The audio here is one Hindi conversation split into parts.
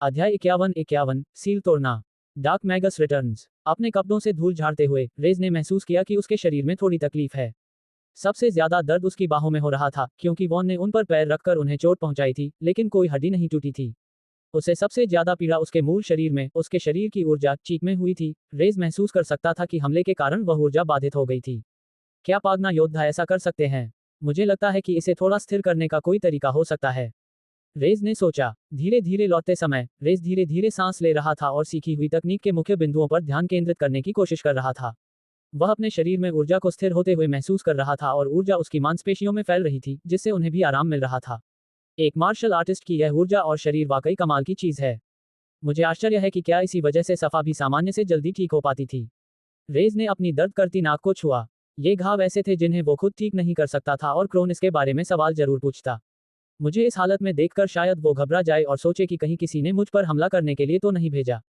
अध्याय 51 सील तोड़ना। Dark magus returns. अपने कपड़ों से धूल झाड़ते हुए रेज ने महसूस किया कि उसके शरीर में थोड़ी तकलीफ है। सबसे ज्यादा दर्द उसकी बाहों में हो रहा था, क्योंकि वॉन ने उन पर पैर रखकर उन्हें चोट पहुंचाई थी, लेकिन कोई हड्डी नहीं टूटी थी। उसे सबसे ज्यादा पीड़ा उसके मूल शरीर में, उसके शरीर की ऊर्जा चीक में हुई थी। रेज महसूस कर सकता था कि हमले के कारण वह ऊर्जा बाधित हो गई थी। क्या पागना योद्धा ऐसा कर सकते हैं? मुझे लगता है कि इसे थोड़ा स्थिर करने का कोई तरीका हो सकता है, रेज ने सोचा। धीरे धीरे लौटते समय रेज धीरे धीरे सांस ले रहा था और सीखी हुई तकनीक के मुख्य बिंदुओं पर ध्यान केंद्रित करने की कोशिश कर रहा था। वह अपने शरीर में ऊर्जा को स्थिर होते हुए महसूस कर रहा था और ऊर्जा उसकी मांसपेशियों में फैल रही थी, जिससे उन्हें भी आराम मिल रहा था। एक मार्शल आर्टिस्ट की यह ऊर्जा और शरीर वाकई कमाल की चीज है। मुझे आश्चर्य है कि क्या इसी वजह से सफा भी सामान्य से जल्दी ठीक हो पाती थी। रेज ने अपनी दर्द करती नाक को छुआ। ये घाव ऐसे थे जिन्हें वो खुद ठीक नहीं कर सकता था और क्रोन इसके बारे में सवाल जरूर पूछता। मुझे इस हालत में देखकर शायद वो घबरा जाए और सोचे कि कहीं किसी ने मुझ पर हमला करने के लिए तो नहीं भेजा।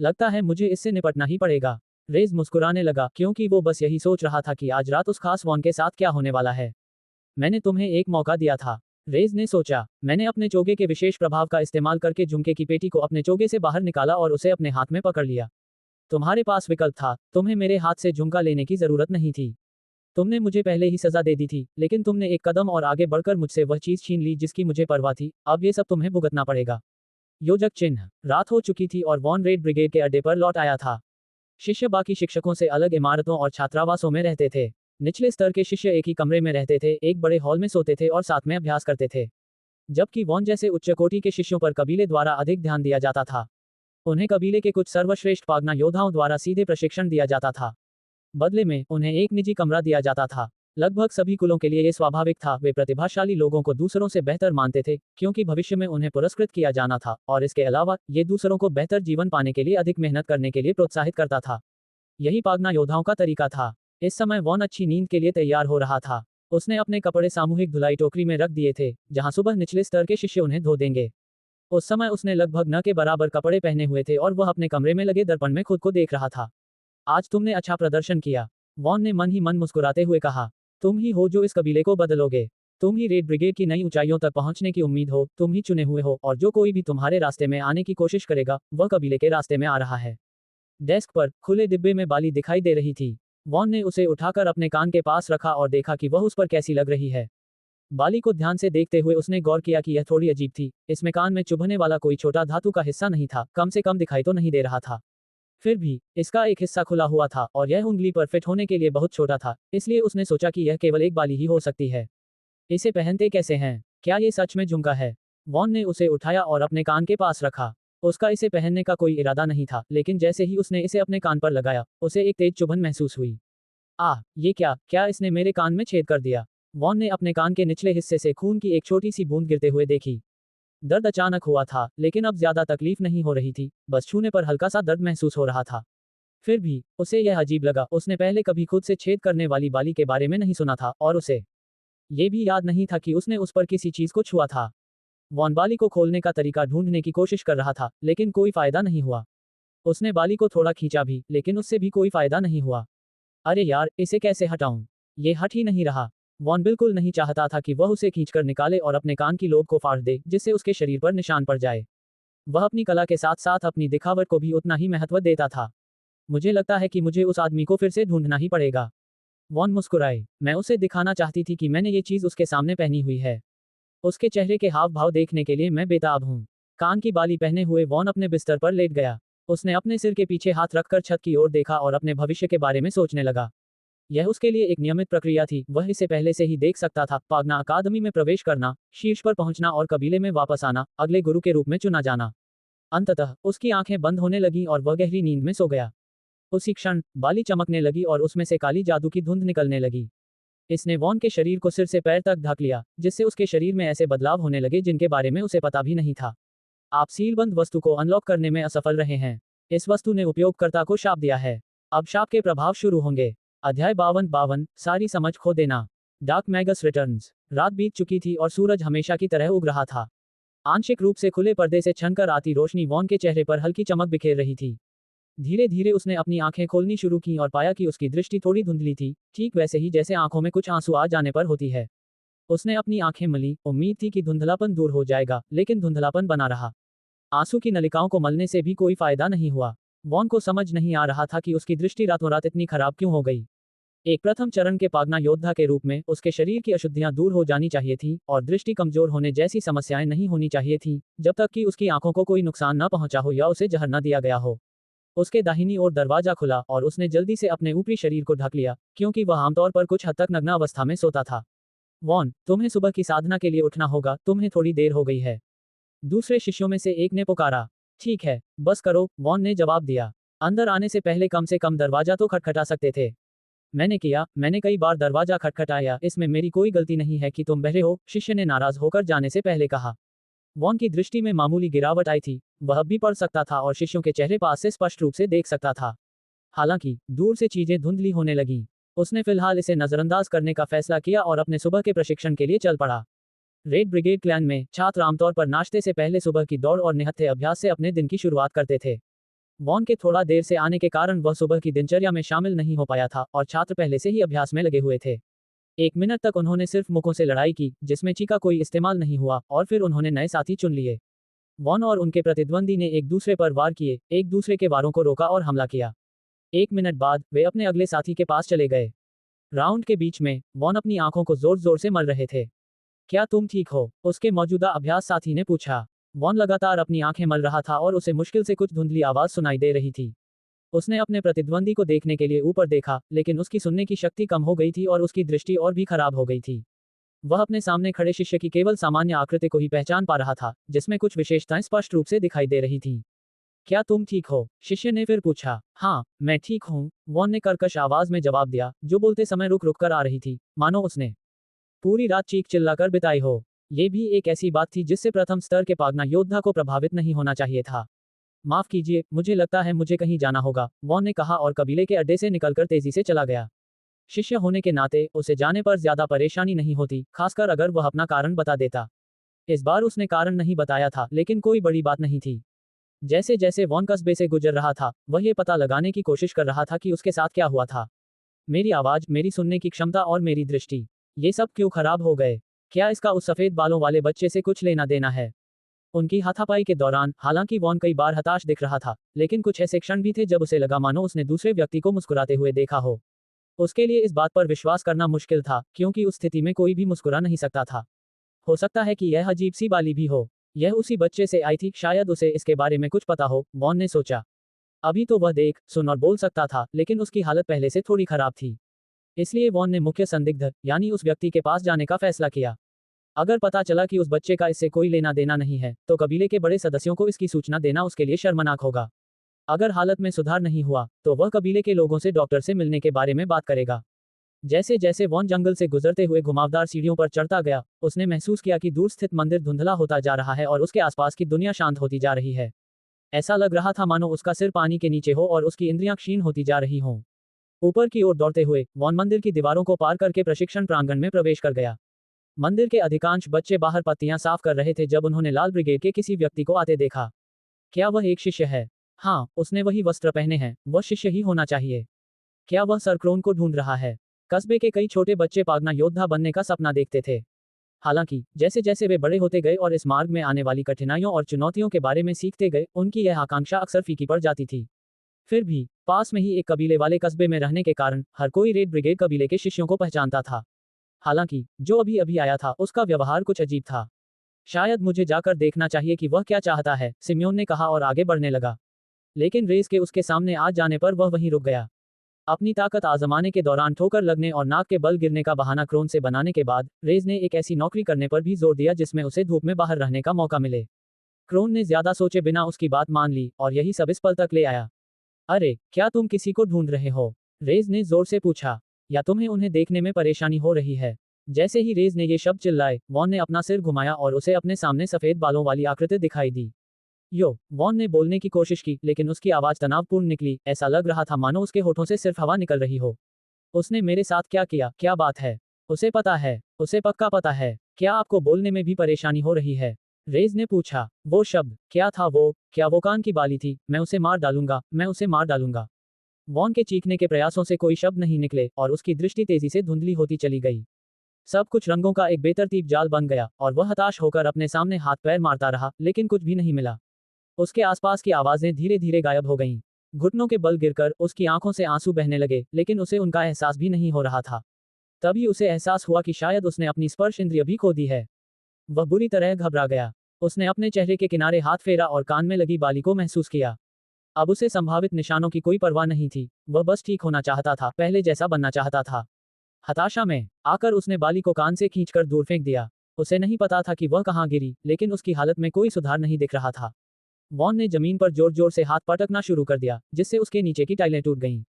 लगता है मुझे इससे निपटना ही पड़ेगा। रेज मुस्कुराने लगा, क्योंकि वो बस यही सोच रहा था कि आज रात उस खास वॉन के साथ क्या होने वाला है। मैंने तुम्हें एक मौका दिया था, रेज ने सोचा। मैंने अपने चोगे के विशेष प्रभाव का इस्तेमाल करके झुमके की पेटी को अपने चोगे से बाहर निकाला और उसे अपने हाथ में पकड़ लिया। तुम्हारे पास विकल्प था, तुम्हें मेरे हाथ से झुमका लेने की जरूरत नहीं थी। तुमने मुझे पहले ही सजा दे दी थी, लेकिन तुमने एक कदम और आगे बढ़कर मुझसे वह चीज छीन ली जिसकी मुझे परवाह थी। अब ये सब तुम्हें भुगतना पड़ेगा। योजक चिन्ह। रात हो चुकी थी और वॉन रेड ब्रिगेड के अड्डे पर लौट आया था। शिष्य बाकी शिक्षकों से अलग इमारतों और छात्रावासों में रहते थे। निचले स्तर के शिष्य एक ही कमरे में रहते थे, एक बड़े हॉल में सोते थे और साथ में अभ्यास करते थे। जबकि वॉन जैसे उच्च कोटि के शिष्यों पर कबीले द्वारा अधिक ध्यान दिया जाता था। उन्हें कबीले के कुछ सर्वश्रेष्ठ पागना योद्धाओं द्वारा सीधे प्रशिक्षण दिया जाता था। बदले में उन्हें एक निजी कमरा दिया जाता था। लगभग सभी कुलों के लिए ये स्वाभाविक था, वे प्रतिभाशाली लोगों को दूसरों से बेहतर मानते थे, क्योंकि भविष्य में उन्हें पुरस्कृत किया जाना था, और इसके अलावा ये दूसरों को बेहतर जीवन पाने के लिए अधिक मेहनत करने के लिए प्रोत्साहित करता था। यही पागना योद्धाओं का तरीका था। इस समय वॉन अच्छी नींद के लिए तैयार हो रहा था। उसने अपने कपड़े सामूहिक धुलाई टोकरी में रख दिए थे, जहां सुबह निचले स्तर के शिष्य उन्हें धो देंगे। उस समय उसने लगभग न के बराबर कपड़े पहने हुए थे और वह अपने कमरे में लगे दर्पण में खुद को देख रहा था। आज तुमने अच्छा प्रदर्शन किया, वॉन ने मन ही मन मुस्कुराते हुए कहा। तुम ही हो जो इस कबीले को बदलोगे। तुम ही रेड ब्रिगेड की नई ऊंचाइयों तक पहुंचने की उम्मीद हो। तुम ही चुने हुए हो, और जो कोई भी तुम्हारे रास्ते में आने की कोशिश करेगा, वह कबीले के रास्ते में आ रहा है। डेस्क पर खुले डिब्बे में बाली दिखाई दे रही थी। वॉन ने उसे उठाकर अपने कान के पास रखा और देखा कि वह उस पर कैसी लग रही है। बाली को ध्यान से देखते हुए उसने गौर किया कि यह थोड़ी अजीब थी। इसमें कान में चुभने वाला कोई छोटा धातु का हिस्सा नहीं था, कम से कम दिखाई तो नहीं दे रहा था। फिर भी इसका एक हिस्सा खुला हुआ था और यह उंगली पर फिट होने के लिए बहुत छोटा था, इसलिए उसने सोचा कि यह केवल एक बाली ही हो सकती है। इसे पहनते कैसे हैं? क्या ये सच में झुमका है? वॉन ने उसे उठाया और अपने कान के पास रखा। उसका इसे पहनने का कोई इरादा नहीं था, लेकिन जैसे ही उसने इसे अपने कान पर लगाया, उसे एक तेज चुभन महसूस हुई। ये क्या इसने मेरे कान में छेद कर दिया? वॉन ने अपने कान के निचले हिस्से से खून की एक छोटी सी बूंद गिरते हुए देखी। दर्द अचानक हुआ था, लेकिन अब ज्यादा तकलीफ नहीं हो रही थी, बस छूने पर हल्का सा दर्द महसूस हो रहा था। फिर भी उसे यह अजीब लगा। उसने पहले कभी खुद से छेद करने वाली बाली के बारे में नहीं सुना था, और उसे ये भी याद नहीं था कि उसने उस पर किसी चीज को छुआ था। वॉन बाली को खोलने का तरीका ढूंढने की कोशिश कर रहा था, लेकिन कोई फायदा नहीं हुआ। उसने बाली को थोड़ा खींचा भी, लेकिन उससे भी कोई फायदा नहीं हुआ। अरे यार, इसे कैसे हटाऊं? ये हट ही नहीं रहा। वॉन बिल्कुल नहीं चाहता था कि वह उसे खींचकर निकाले और अपने कान की लोब को फाड़ दे, जिससे उसके शरीर पर निशान पड़ जाए। वह अपनी कला के साथ साथ अपनी दिखावट को भी उतना ही महत्व देता था। मुझे लगता है कि मुझे उस आदमी को फिर से ढूंढना ही पड़ेगा। वॉन मुस्कुराए। मैं उसे दिखाना चाहती थी कि मैंने ये चीज उसके सामने पहनी हुई है। उसके चेहरे के हाव भाव देखने के लिए मैं बेताब हूँ। कान की बाली पहने हुए वॉन अपने बिस्तर पर लेट गया। उसने अपने सिर के पीछे हाथ रखकर छत की ओर देखा और अपने भविष्य के बारे में सोचने लगा। यह उसके लिए एक नियमित प्रक्रिया थी, वह इसे पहले से ही देख सकता था। पागना अकादमी में प्रवेश करना, शीर्ष पर पहुंचना और कबीले में वापस आना, अगले गुरु के रूप में चुना जाना। अंततः उसकी आंखें बंद होने लगीं और वह गहरी नींद में सो गया। उसी क्षण बाली चमकने लगी और उसमें से काली जादू की धुंध निकलने लगी। इसने वॉन के शरीर को सिर से पैर तक ढक लिया, जिससे उसके शरीर में ऐसे बदलाव होने लगे जिनके बारे में उसे पता भी नहीं था। आप सीलबंद वस्तु को अनलॉक करने में असफल रहे हैं। इस वस्तु ने उपयोगकर्ता को शाप दिया है। अब शाप के प्रभाव शुरू होंगे। अध्याय 52 सारी समझ खो देना। Dark magus returns. रात बीत चुकी थी और सूरज हमेशा की तरह उग रहा था। आंशिक रूप से खुले पर्दे से छनकर आती रोशनी वॉन के चेहरे पर हल्की चमक बिखेर रही थी। धीरे धीरे उसने अपनी आंखें खोलनी शुरू की और पाया कि उसकी दृष्टि थोड़ी धुंधली थी, ठीक वैसे ही जैसे आंखों में कुछ आंसू आ जाने पर होती है। उसने अपनी आंखें मली, उम्मीद थी कि धुंधलापन दूर हो जाएगा, लेकिन धुंधलापन बना रहा। आंसू की नलिकाओं को मलने से भी कोई फायदा नहीं हुआ। वॉन को समझ नहीं आ रहा था कि उसकी दृष्टि रातों रात इतनी खराब क्यों हो गई। एक प्रथम चरण के पागना योद्धा के रूप में उसके शरीर की अशुद्धियां दूर हो जानी चाहिए थी और दृष्टि कमजोर होने जैसी समस्याएं नहीं होनी चाहिए थी, जब तक कि उसकी आंखों को कोई नुकसान न पहुंचा हो या उसे जहर न दिया गया हो। उसके दाहिनी ओर दरवाजा खुला और उसने जल्दी से अपने ऊपरी शरीर को ढक लिया, क्योंकि वह आमतौर पर कुछ हद तक नग्न अवस्था में सोता था। वॉन, तुम्हें सुबह की साधना के लिए उठना होगा, तुम्हें थोड़ी देर हो गई है। दूसरे शिष्यों में से एक ने पुकारा। ठीक है, बस करो, वॉन ने जवाब दिया। अंदर आने से कम दरवाजा तो खटखटा सकते थे। मैंने कई बार दरवाजा खटखटाया, इसमें मेरी कोई गलती नहीं है कि तुम बहरे हो, शिष्य ने नाराज होकर जाने से पहले कहा। वॉन की दृष्टि में मामूली गिरावट आई थी, वह अब भी पढ़ सकता था और शिष्यों के चेहरे पास से स्पष्ट रूप से देख सकता था। हालांकि दूर से चीजें धुंधली होने लगीं। उसने फिलहाल इसे नजरअंदाज करने का फैसला किया और अपने सुबह के प्रशिक्षण के लिए चल पड़ा। रेड ब्रिगेड क्लैन में छात्र आमतौर पर नाश्ते से पहले सुबह की दौड़ और निहत्थे अभ्यास से अपने दिन की शुरुआत करते थे। वॉन के थोड़ा देर से आने के कारण वह सुबह की दिनचर्या में शामिल नहीं हो पाया था और छात्र पहले से ही अभ्यास में लगे हुए थे। 1 मिनट तक उन्होंने सिर्फ मुखों से लड़ाई की, जिसमें ची का कोई इस्तेमाल नहीं हुआ, और फिर उन्होंने नए साथी चुन लिए। वॉन और उनके प्रतिद्वंदी ने एक दूसरे पर वार किए, एक दूसरे के वारों को रोका और हमला किया। 1 मिनट बाद वे अपने अगले साथी के पास चले गए। राउंड के बीच में वॉन अपनी आंखों को जोर जोर से मल रहे थे। क्या तुम ठीक हो? उसके मौजूदा अभ्यास साथी ने पूछा। वॉन लगातार अपनी आंखें मल रहा था और उसे मुश्किल से कुछ धुंधली आवाज सुनाई दे रही थी। उसने अपने प्रतिद्वंदी को देखने के लिए ऊपर देखा, लेकिन उसकी सुनने की शक्ति कम हो गई थी और उसकी दृष्टि और भी खराब हो गई थी। वह अपने सामने खड़े शिष्य की केवल सामान्य आकृति को ही पहचान पा रहा था, जिसमें कुछ विशेषताएं स्पष्ट रूप से दिखाई दे रही थीं। क्या तुम ठीक हो? शिष्य ने फिर पूछा। हाँ, मैं ठीक हूँ, वॉन ने कर्कश आवाज में जवाब दिया, जो बोलते समय रुक रुक कर आ रही थी, मानो उसने पूरी रात चीख चिल्लाकर बिताई हो। ये भी एक ऐसी बात थी जिससे प्रथम स्तर के पागना योद्धा को प्रभावित नहीं होना चाहिए था। माफ कीजिए, मुझे लगता है मुझे कहीं जाना होगा, वॉन ने कहा और कबीले के अड्डे से निकलकर तेजी से चला गया। शिष्य होने के नाते उसे जाने पर ज्यादा परेशानी नहीं होती, खासकर अगर वह अपना कारण बता देता। इस बार उसने कारण नहीं बताया था, लेकिन कोई बड़ी बात नहीं थी। जैसे जैसे वॉन कस्बे से गुजर रहा था, वह ये पता लगाने की कोशिश कर रहा था कि उसके साथ क्या हुआ था। मेरी आवाज, मेरी सुनने की क्षमता और मेरी दृष्टि, ये सब क्यों खराब हो गए? क्या इसका उस सफेद बालों वाले बच्चे से कुछ लेना देना है? उनकी हाथापाई के दौरान हालांकि वॉन कई बार हताश दिख रहा था, लेकिन कुछ ऐसे क्षण भी थे जब उसे लगा मानो उसने दूसरे व्यक्ति को मुस्कुराते हुए देखा हो। उसके लिए इस बात पर विश्वास करना मुश्किल था, क्योंकि उस स्थिति में कोई भी मुस्कुरा नहीं सकता था। हो सकता है कि यह अजीब सी बाली भी हो। यह उसी बच्चे से आई थी, शायद उसे इसके बारे में कुछ पता हो, वॉन ने सोचा। अभी तो वह देख, सुन और बोल सकता था, लेकिन उसकी हालत पहले से थोड़ी खराब थी। इसलिए वॉन ने मुख्य संदिग्ध, यानी उस व्यक्ति के पास जाने का फैसला किया। अगर पता चला कि उस बच्चे का इससे कोई लेना देना नहीं है, तो कबीले के बड़े सदस्यों को इसकी सूचना देना उसके लिए शर्मनाक होगा। अगर हालत में सुधार नहीं हुआ, तो वह कबीले के लोगों से डॉक्टर से मिलने के बारे में बात करेगा। जैसे जैसे वॉन जंगल से गुजरते हुए घुमावदार सीढ़ियों पर चढ़ता गया, उसने महसूस किया कि दूर स्थित मंदिर धुंधला होता जा रहा है और उसके आसपास की दुनिया शांत होती जा रही है। ऐसा लग रहा था मानो उसका सिर पानी के नीचे हो और उसकी इंद्रियां क्षीण होती जा रही हों। ऊपर की ओर दौड़ते हुए वॉन मंदिर की दीवारों को पार करके प्रशिक्षण प्रांगण में प्रवेश कर गया। मंदिर के अधिकांश बच्चे बाहर पत्तियां साफ कर रहे थे जब उन्होंने लाल ब्रिगेड के किसी व्यक्ति को आते देखा। क्या वह एक शिष्य है? हाँ, उसने वही वस्त्र पहने हैं, वह शिष्य ही होना चाहिए। क्या वह सरक्रोन को ढूंढ रहा है? कस्बे के कई छोटे बच्चे पागना योद्धा बनने का सपना देखते थे। हालांकि जैसे जैसे वे बड़े होते गए और इस मार्ग में आने वाली कठिनाइयों और चुनौतियों के बारे में सीखते गए, उनकी यह आकांक्षा अक्सर फीकी पड़ जाती थी। फिर भी पास में ही एक कबीले वाले कस्बे में रहने के कारण हर कोई रेड ब्रिगेड कबीले के शिष्यों को पहचानता था। हालांकि जो अभी अभी आया था, उसका व्यवहार कुछ अजीब था। शायद मुझे जाकर देखना चाहिए कि वह क्या चाहता है, सिमियोन ने कहा और आगे बढ़ने लगा। लेकिन रेस के उसके सामने आ जाने पर वह वहीं रुक गया। अपनी ताकत आजमाने के दौरान ठोकर लगने और नाक के बल गिरने का बहाना क्रोन से बनाने के बाद रेज ने एक ऐसी नौकरी करने पर भी जोर दिया जिसमें उसे धूप में बाहर रहने का मौका मिले। क्रोन ने ज्यादा सोचे बिना उसकी बात मान ली और यही सब इस पल तक ले आया। अरे, क्या तुम किसी को ढूंढ रहे हो? रेज ने जोर से पूछा। या तुम्हें उन्हें देखने में परेशानी हो रही है? जैसे ही रेज ने ये शब्द चिल्लाए, वॉन ने अपना सिर घुमाया और उसे अपने सामने सफेद बालों वाली आकृति दिखाई दी। यो, वॉन ने बोलने की कोशिश की, लेकिन उसकी आवाज तनावपूर्ण निकली, ऐसा लग रहा था मानो उसके होठों से सिर्फ हवा निकल रही हो। उसने मेरे साथ क्या किया? क्या बात है? उसे पता है, उसे पक्का पता है। क्या आपको बोलने में भी परेशानी हो रही है? रेज ने पूछा। वो शब्द, क्या था वो? क्या वो कान की बाली थी? मैं उसे मार डालूंगा, मैं उसे मार डालूंगा। वॉन के चीखने के प्रयासों से कोई शब्द नहीं निकले और उसकी दृष्टि तेजी से धुंधली होती चली गई। सब कुछ रंगों का एक बेतरतीब जाल बन गया और वह हताश होकर अपने सामने हाथ पैर मारता रहा, लेकिन कुछ भी नहीं मिला। उसके आसपास की आवाजें धीरे धीरे गायब हो गईं। घुटनों के बल गिरकर उसकी आंखों से आंसू बहने लगे, लेकिन उसे उनका एहसास भी नहीं हो रहा था। तभी उसे एहसास हुआ कि शायद उसने अपनी स्पर्श इंद्रिय भी खो दी है। वह बुरी तरह घबरा गया। उसने अपने चेहरे के किनारे हाथ फेरा और कान में लगी बाली को महसूस किया। अब उसे संभावित निशानों की कोई परवाह नहीं थी। वह बस ठीक होना चाहता था, पहले जैसा बनना चाहता था। हताशा में आकर उसने बाली को कान से खींचकर दूर फेंक दिया। उसे नहीं पता था कि वह कहाँ गिरी, लेकिन उसकी हालत में कोई सुधार नहीं दिख रहा था। वॉन ने जमीन पर जोर जोर से हाथ पटकना शुरू कर दिया, जिससे उसके नीचे की टाइलें टूट गईं।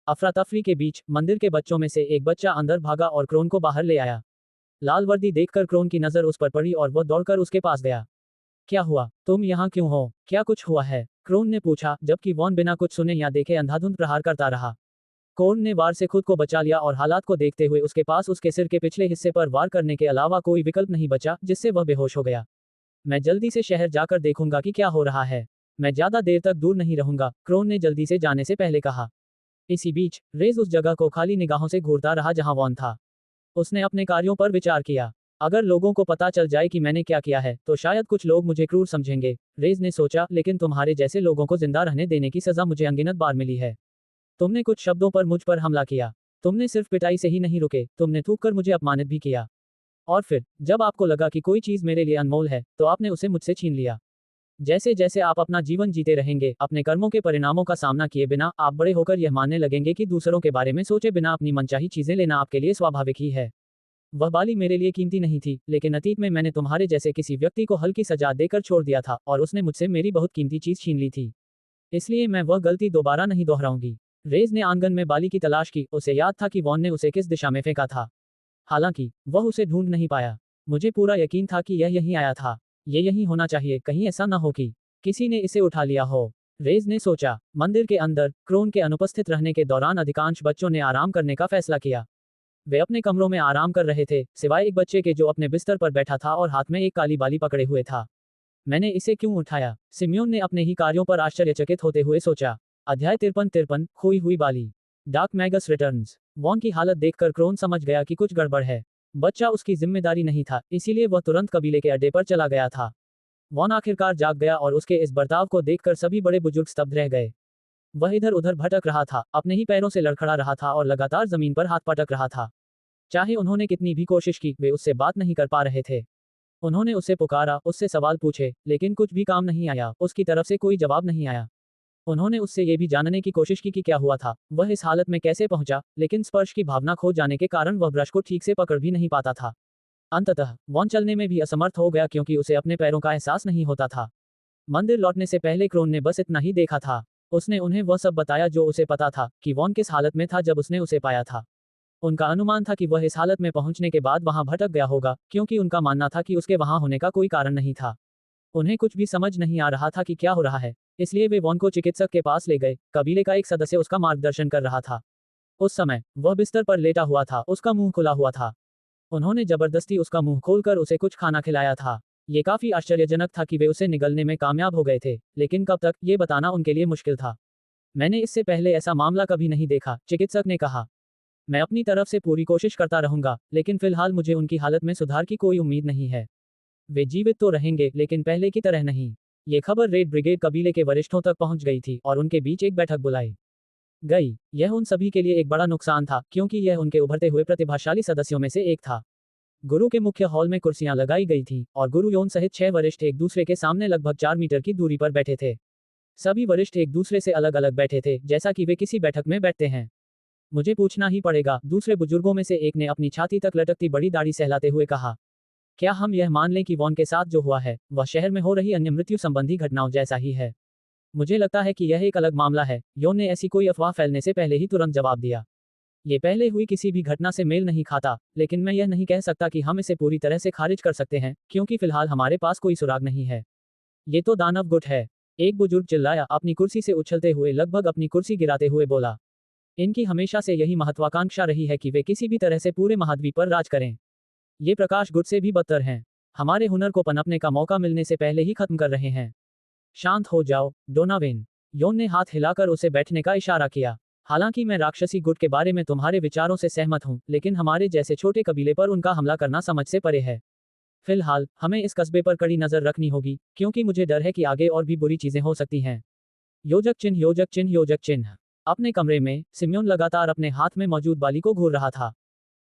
अफरा तफरी के बीच मंदिर के बच्चों में से एक बच्चा अंदर भागा और क्रोन को बाहर ले आया। लाल वर्दी देखकर क्रोन की नजर उस पर पड़ी और वह दौड़कर उसके पास गया। क्या हुआ? तुम यहाँ क्यों हो? क्या कुछ हुआ है? क्रोन ने पूछा, जबकि वॉन बिना कुछ सुने या देखे अंधाधुंध प्रहार करता रहा। क्रोन ने वार से खुद को बचा लिया और हालात को देखते हुए उसके पास उसके सिर के पिछले हिस्से पर वार करने के अलावा कोई विकल्प नहीं बचा, जिससे वह बेहोश हो गया। मैं जल्दी से शहर जाकर देखूंगा कि क्या हो रहा है। मैं ज्यादा देर तक दूर नहीं रहूंगा, क्रोन ने जल्दी से जाने से पहले कहा। इसी बीच रेज उस जगह को खाली निगाहों से घूरता रहा जहां वॉन था। उसने अपने कार्यों पर विचार किया। अगर लोगों को पता चल जाए कि मैंने क्या किया है, तो शायद कुछ लोग मुझे क्रूर समझेंगे, रेज ने सोचा, लेकिन तुम्हारे जैसे लोगों को जिंदा रहने देने की सजा मुझे अनगिनत बार मिली है। तुमने कुछ शब्दों पर मुझ पर हमला किया। तुमने सिर्फ पिटाई से ही नहीं रुके, तुमने थूककर मुझे अपमानित भी किया। और फिर जब आपको लगा कि कोई चीज मेरे लिए अनमोल है, तो आपने उसे मुझसे छीन लिया। जैसे जैसे आप अपना जीवन जीते रहेंगे, अपने कर्मों के परिणामों का सामना किए बिना, आप बड़े होकर यह मानने लगेंगे कि दूसरों के बारे में सोचे बिना अपनी मनचाही चीजें लेना आपके लिए स्वाभाविक ही है। वह बाली मेरे लिए कीमती नहीं थी, लेकिन अतीत में मैंने तुम्हारे जैसे किसी व्यक्ति को हल्की सजा देकर छोड़ दिया था और उसने मुझसे मेरी बहुत कीमती चीज छीन ली थी। इसलिए मैं वह गलती दोबारा नहीं दोहराऊंगी। रेज ने आंगन में बाली की तलाश की। उसे याद था कि वॉन ने उसे किस दिशा में फेंका था। हालांकि वह उसे ढूंढ नहीं पाया। मुझे पूरा यकीन था कि यह यहीं आया था। ये यहीं होना चाहिए, कहीं ऐसा न हो कि किसी ने इसे उठा लिया हो। रेज ने सोचा। मंदिर के अंदर क्रोन के अनुपस्थित रहने के दौरान अधिकांश बच्चों ने आराम करने का फैसला किया। वे अपने कमरों में आराम कर रहे थे, सिवाय एक बच्चे के जो अपने बिस्तर पर बैठा था और हाथ में एक काली बाली पकड़े हुए था। मैंने इसे क्यों उठाया? सिम्योन ने अपने ही कार्यों पर आश्चर्यचकित होते हुए सोचा। अध्याय 53 खोई हुई बाली। Dark magus returns. वॉन की हालत देखकर क्रोन समझ गया कि कुछ गड़बड़ है। बच्चा उसकी जिम्मेदारी नहीं था, इसीलिए वह तुरंत कबीले के अड्डे पर चला गया था। वॉन आखिरकार जाग गया और उसके इस बर्ताव को देखकर सभी बड़े बुजुर्ग स्तब्ध रह गए। वह इधर उधर भटक रहा था, अपने ही पैरों से लड़खड़ा रहा था और लगातार जमीन पर हाथ पटक रहा था। चाहे उन्होंने कितनी भी कोशिश की, वे उससे बात नहीं कर पा रहे थे। उन्होंने उसे पुकारा, उससे सवाल पूछे, लेकिन कुछ भी काम नहीं आया। उसकी तरफ से कोई जवाब नहीं आया। उन्होंने उससे ये भी जानने की कोशिश की कि क्या हुआ था, वह इस हालत में कैसे पहुंचा, लेकिन स्पर्श की भावना खो जाने के कारण वह ब्रश को ठीक से पकड़ भी नहीं पाता था। अंततः वॉन चलने में भी असमर्थ हो गया क्योंकि उसे अपने पैरों का एहसास नहीं होता था। मंदिर लौटने से पहले क्रोन ने बस इतना ही देखा था। उसने उन्हें वह सब बताया जो उसे पता था कि वॉन किस हालत में था जब उसने उसे पाया था। उनका अनुमान था कि वह इस हालत में पहुंचने के बाद वहां भटक गया होगा, क्योंकि उनका मानना था कि उसके वहां होने का कोई कारण नहीं था। उन्हें कुछ भी समझ नहीं आ रहा था कि क्या हो रहा है, इसलिए वे वॉन को चिकित्सक के पास ले गए। कबीले का एक सदस्य उसका मार्गदर्शन कर रहा था। उस समय वह बिस्तर पर लेटा हुआ था, उसका मुंह खुला हुआ था। उन्होंने जबरदस्ती उसका मुंह खोलकर उसे कुछ खाना खिलाया था। ये काफी आश्चर्यजनक था कि वे उसे निगलने में कामयाब हो गए थे, लेकिन कब तक, ये बताना उनके लिए मुश्किल था। मैंने इससे पहले ऐसा मामला कभी नहीं देखा, चिकित्सक ने कहा। मैं अपनी तरफ से पूरी कोशिश करता रहूंगा, लेकिन फिलहाल मुझे उनकी हालत में सुधार की कोई उम्मीद नहीं है। वे जीवित तो रहेंगे, लेकिन पहले की तरह नहीं। ये खबर रेड ब्रिगेड कबीले के वरिष्ठों तक पहुंच गई थी और उनके बीच एक बैठक बुलाई गई। यह उन सभी के लिए एक बड़ा नुकसान था, क्योंकि यह उनके उभरते हुए प्रतिभाशाली सदस्यों में से एक था। गुरु के मुख्य हॉल में कुर्सियां लगाई गई थीं और गुरु योन सहित 6 वरिष्ठ एक दूसरे के सामने लगभग 4 मीटर की दूरी पर बैठे थे। सभी वरिष्ठ एक दूसरे से अलग अलग बैठे थे, जैसा कि वे किसी बैठक में बैठते हैं। मुझे पूछना ही पड़ेगा, दूसरे बुजुर्गों में से एक ने अपनी छाती तक लटकती बड़ी दाढ़ी सहलाते हुए कहा। क्या हम यह मान लें कि वॉन के साथ जो हुआ है, वह शहर में हो रही अन्य मृत्यु संबंधी घटनाओं जैसा ही है? मुझे लगता है कि यह एक अलग मामला है, योन ने ऐसी कोई अफवाह फैलने से पहले ही तुरंत जवाब दिया। ये पहले हुई किसी भी घटना से मेल नहीं खाता, लेकिन मैं यह नहीं कह सकता कि हम इसे पूरी तरह से खारिज कर सकते हैं, क्योंकि फिलहाल हमारे पास कोई सुराग नहीं है। ये तो दानव गुट है, एक बुजुर्ग चिल्लाया, अपनी कुर्सी से उछलते हुए, लगभग अपनी कुर्सी गिराते हुए बोला। इनकी हमेशा से यही महत्वाकांक्षा रही है कि वे किसी भी तरह से पूरे महाद्वीप पर राज करें। ये प्रकाश गुट से भी बदतर हैं। हमारे हुनर को पनपने का मौका मिलने से पहले ही खत्म कर रहे हैं। शांत हो जाओ, डोनावेन। योन ने हाथ हिलाकर उसे बैठने का इशारा किया। हालांकि मैं राक्षसी गुट के बारे में तुम्हारे विचारों से सहमत हूं, लेकिन हमारे जैसे छोटे कबीले पर उनका हमला करना समझ से परे है। फिलहाल हमें इस कस्बे पर कड़ी नजर रखनी होगी, क्योंकि मुझे डर है कि आगे और भी बुरी चीजें हो सकती हैं। योजक चिन्ह, योजक चिन्ह, योजक चिन्ह। अपने कमरे में सिम्योन लगातार अपने हाथ में मौजूद बाली को घूर रहा था।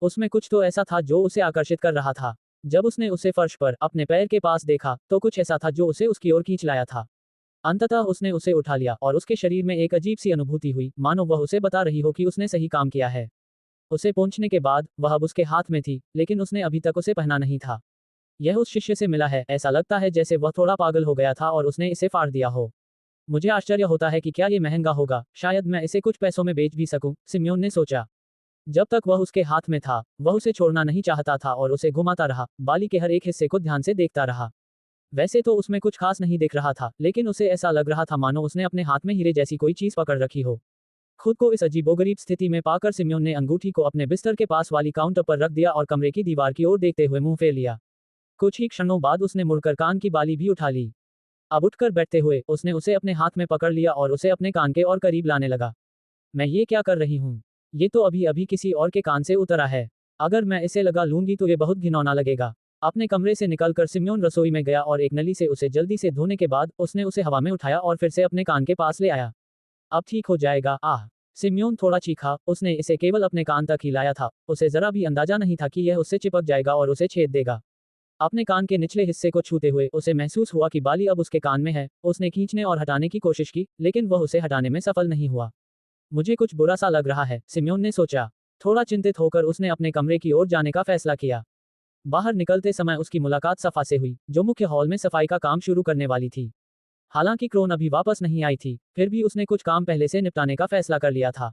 उसमें कुछ तो ऐसा था जो उसे आकर्षित कर रहा था। जब उसने उसे फर्श पर अपने पैर के पास देखा तो कुछ ऐसा था जो उसे उसकी ओर खींच लाया था। अंततः उसने उसे उठा लिया और उसके शरीर में एक अजीब सी अनुभूति हुई, मानो वह उसे बता रही हो कि उसने सही काम किया है। उसे पहुंचने के बाद वह अब उसके हाथ में थी, लेकिन उसने अभी तक उसे पहना नहीं था। यह उस शिष्य से मिला है, ऐसा लगता है जैसे वह थोड़ा पागल हो गया था और उसने इसे फाड़ दिया हो। मुझे आश्चर्य होता है कि क्या ये महंगा होगा, शायद मैं इसे कुछ पैसों में बेच भी सकूं, सिम्योन ने सोचा। जब तक वह उसके हाथ में था, वह उसे छोड़ना नहीं चाहता था और उसे घुमाता रहा, बाली के हर एक हिस्से को ध्यान से देखता रहा। वैसे तो उसमें कुछ खास नहीं दिख रहा था, लेकिन उसे ऐसा लग रहा था मानो उसने अपने हाथ में हीरे जैसी कोई चीज पकड़ रखी हो। खुद को इस अजीबोगरीब स्थिति में पाकर सिम्योन ने अंगूठी को अपने बिस्तर के पास वाली काउंटर पर रख दिया और कमरे की दीवार की ओर देखते हुए मुंह फेर लिया। कुछ ही क्षणों बाद उसने मुड़कर कान की बाली भी उठा ली। अब उठकर बैठते हुए उसने उसे अपने हाथ में पकड़ लिया और उसे अपने कान के और करीब लाने लगा। मैं ये क्या कर रही हूँ? ये तो अभी अभी किसी और के कान से उतरा है। अगर मैं इसे लगा लूंगी तो ये बहुत घिनौना लगेगा। अपने कमरे से निकलकर सिम्योन रसोई में गया और एक नली से उसे जल्दी से धोने के बाद उसने उसे हवा में उठाया और फिर से अपने कान के पास ले आया। अब ठीक हो जाएगा, आह! सिम्योन थोड़ा चीखा, उसने इसे केवल अपने कान तक ही लाया था, उसे जरा भी अंदाजा नहीं था कि यह उससे चिपक जाएगा और उसे छेद देगा। अपने कान के निचले हिस्से को छूते हुए उसे महसूस हुआ कि बाली अब उसके कान में है। उसने खींचने और हटाने की कोशिश की, लेकिन वह उसे हटाने में सफल नहीं हुआ। मुझे कुछ बुरा सा लग रहा है, सिम्योन ने सोचा। थोड़ा चिंतित होकर उसने अपने कमरे की ओर जाने का फैसला किया। बाहर निकलते समय उसकी मुलाकात सफा से हुई, जो मुख्य हॉल में सफाई का काम शुरू करने वाली थी। हालांकि क्रोन अभी वापस नहीं आई थी, फिर भी उसने कुछ काम पहले से निपटाने का फैसला कर लिया था।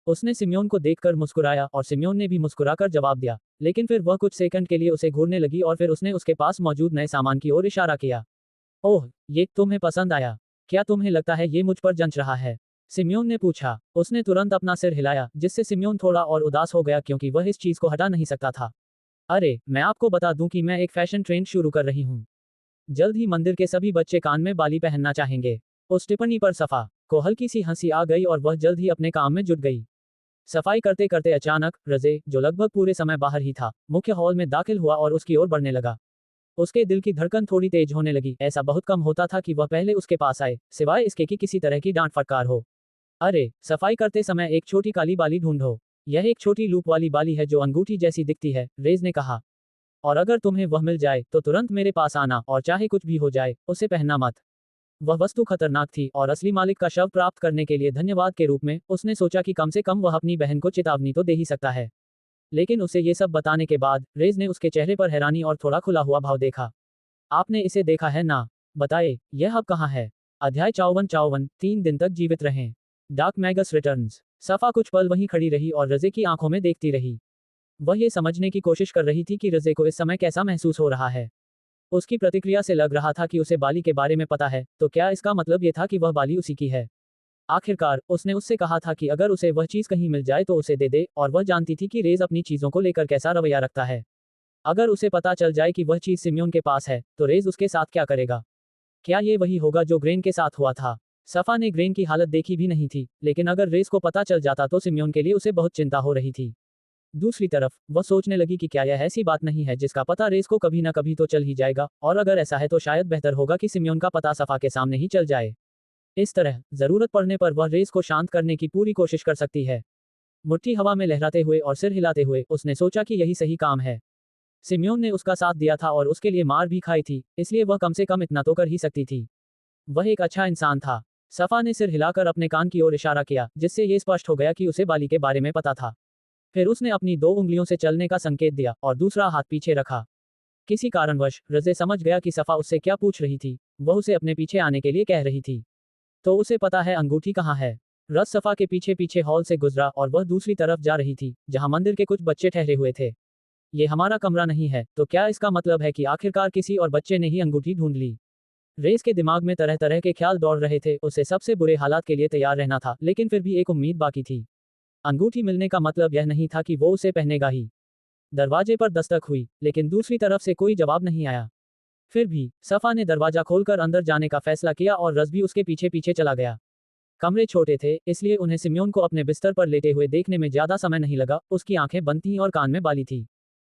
उसने सिम्योन को देखकर मुस्कुराया और सिम्योन ने भी मुस्कुराकर जवाब दिया, लेकिन फिर वह कुछ सेकंड के लिए उसे घूरने लगी और फिर उसने उसके पास मौजूद नए सामान की ओर इशारा किया। ओह, ये तुम्हें पसंद आया? क्या तुम्हें लगता है ये मुझ पर जंच रहा है? सिम्योन ने पूछा। उसने तुरंत अपना सिर हिलाया, जिससे सिम्योन थोड़ा और उदास हो गया क्योंकि वह इस चीज को हटा नहीं सकता था। अरे, मैं आपको बता दूं कि मैं एक फैशन ट्रेंड शुरू कर रही हूँ। जल्द ही मंदिर के सभी बच्चे कान में बाली पहनना चाहेंगे। उस टिप्पणी पर सफा को हल्की सी हंसी आ गई और वह जल्द ही अपने काम में जुट गई। सफाई करते करते अचानक रजे, जो लगभग पूरे समय बाहर ही था, मुख्य हॉल में दाखिल हुआ और उसकी ओर बढ़ने लगा। उसके दिल की धड़कन थोड़ी तेज होने लगी। ऐसा बहुत कम होता था कि वह पहले उसके पास आए, सिवाय इसके कि किसी तरह की डांट फटकार हो। अरे, सफाई करते समय एक छोटी काली बाली ढूंढो। यह एक छोटी लूप वाली बाली है जो अंगूठी जैसी दिखती है, रेज ने कहा। और अगर तुम्हें वह मिल जाए तो तुरंत मेरे पास आना और चाहे कुछ भी हो जाए, उसे पहनना मत। वह वस्तु खतरनाक थी और असली मालिक का शव प्राप्त करने के लिए धन्यवाद के रूप में उसने सोचा कि कम से कम वह अपनी बहन को चेतावनी तो दे ही सकता है। लेकिन उसे ये सब बताने के बाद रेज ने उसके चेहरे पर हैरानी और थोड़ा खुला हुआ भाव देखा। आपने इसे देखा है ना? बताए, यह अब कहाँ है? अध्याय 54 3 दिन तक जीवित रहें। Dark magus returns. सफा कुछ पल वहीं खड़ी रही और रजे की आंखों में देखती रही। वह ये समझने की कोशिश कर रही थी कि रजे को इस समय कैसा महसूस हो रहा है। उसकी प्रतिक्रिया से लग रहा था कि उसे बाली के बारे में पता है, तो क्या इसका मतलब ये था कि वह बाली उसी की है? आखिरकार उसने उससे कहा था कि अगर उसे वह चीज कहीं मिल जाए तो उसे दे दे, और वह जानती थी कि रेज अपनी चीजों को लेकर कैसा रवैया रखता है। अगर उसे पता चल जाए कि वह चीज सिम्योन के पास है, तो रेज उसके साथ क्या करेगा? क्या ये वही होगा जो ग्रेन के साथ हुआ था? सफा ने ग्रेन की हालत देखी भी नहीं थी, लेकिन अगर रेज को पता चल जाता तो सिम्योन के लिए उसे बहुत चिंता हो रही थी। दूसरी तरफ वह सोचने लगी कि क्या यह ऐसी बात नहीं है जिसका पता रेस को कभी ना कभी तो चल ही जाएगा, और अगर ऐसा है तो शायद बेहतर होगा कि सिम्योन का पता सफा के सामने ही चल जाए। इस तरह जरूरत पड़ने पर वह रेस को शांत करने की पूरी कोशिश कर सकती है। मुट्ठी हवा में लहराते हुए और सिर हिलाते हुए उसने सोचा कि यही सही काम है। सिम्योन ने उसका साथ दिया था और उसके लिए मार भी खाई थी, इसलिए वह कम से कम इतना तो कर ही सकती थी। वह एक अच्छा इंसान था। सफा ने सिर हिलाकर अपने कान की ओर इशारा किया, जिससे ये स्पष्ट हो गया कि उसे बाली के बारे में पता था। फिर उसने अपनी 2 उंगलियों से चलने का संकेत दिया और दूसरा हाथ पीछे रखा। किसी कारणवश रजे समझ गया कि सफा उससे क्या पूछ रही थी। वह उसे अपने पीछे आने के लिए कह रही थी। तो उसे पता है अंगूठी कहाँ है। रज सफा के पीछे पीछे हॉल से गुजरा और वह दूसरी तरफ जा रही थी, जहां मंदिर के कुछ बच्चे ठहरे हुए थे। ये हमारा कमरा नहीं है, तो क्या इसका मतलब है कि आखिरकार किसी और बच्चे ने ही अंगूठी ढूंढ ली? रेस के दिमाग में तरह तरह के ख्याल दौड़ रहे थे। उसे सबसे बुरे हालात के लिए तैयार रहना था, लेकिन फिर भी एक उम्मीद बाकी थी। अंगूठी मिलने का मतलब यह नहीं था कि वो उसे पहनेगा ही। दरवाजे पर दस्तक हुई, लेकिन दूसरी तरफ से कोई जवाब नहीं आया। फिर भी सफा ने दरवाजा खोलकर अंदर जाने का फैसला किया और रज भी उसके पीछे पीछे चला गया। कमरे छोटे थे, इसलिए उन्हें सिम्योन को अपने बिस्तर पर लेटे हुए देखने में ज्यादा समय नहीं लगा। उसकी आंखें बंद थीं और कान में बाली थी।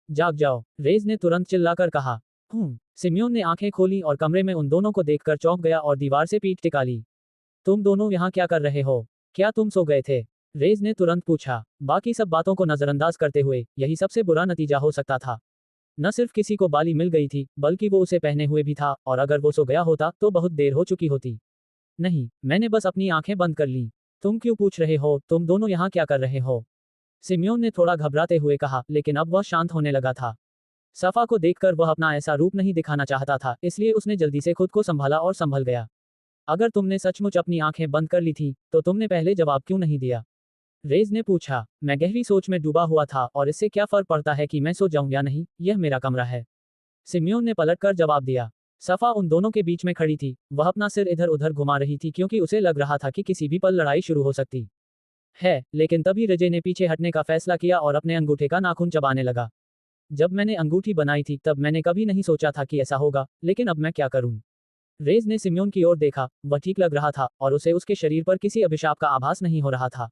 जाग जाओ, रेज ने तुरंत चिल्लाकर कहा। सिम्योन ने आंखें खोली और कमरे में उन दोनों को देखकर चौंक गया और दीवार से पीठ टिका ली। तुम दोनों यहाँ क्या कर रहे हो? क्या तुम सो गए थे? रेज ने तुरंत पूछा, बाकी सब बातों को नजरअंदाज करते हुए यही सबसे बुरा नतीजा हो सकता था। न सिर्फ किसी को बाली मिल गई थी, बल्कि वो उसे पहने हुए भी था, और अगर वो सो गया होता तो बहुत देर हो चुकी होती। नहीं, मैंने बस अपनी आंखें बंद कर ली। तुम क्यों पूछ रहे हो? तुम दोनों यहाँ क्या कर रहे हो? सिम्योन ने थोड़ा घबराते हुए कहा, लेकिन अब वह शांत होने लगा था। सफा को देखकर वह अपना ऐसा रूप नहीं दिखाना चाहता था, इसलिए उसने जल्दी से खुद को संभाला और संभल गया। अगर तुमने सचमुच अपनी आंखें बंद कर ली थी, तो तुमने पहले जवाब क्यों नहीं दिया? रेज ने पूछा। मैं गहरी सोच में डूबा हुआ था, और इससे क्या फर्क पड़ता है कि मैं सो जाऊं या नहीं, यह मेरा कमरा है। सिम्योन ने पलटकर जवाब दिया। सफा उन दोनों के बीच में खड़ी थी, वह अपना सिर इधर उधर घुमा रही थी क्योंकि उसे लग रहा था कि किसी भी पल लड़ाई शुरू हो सकती है। लेकिन तभी रजे ने पीछे हटने का फैसला किया और अपने अंगूठे का नाखून चबाने लगा। जब मैंने अंगूठी बनाई थी तब मैंने कभी नहीं सोचा था कि ऐसा होगा, लेकिन अब मैं क्या करूं? रेज ने सिम्योन की ओर देखा, वह ठीक लग रहा था और उसे उसके शरीर पर किसी अभिशाप का आभास नहीं हो रहा था।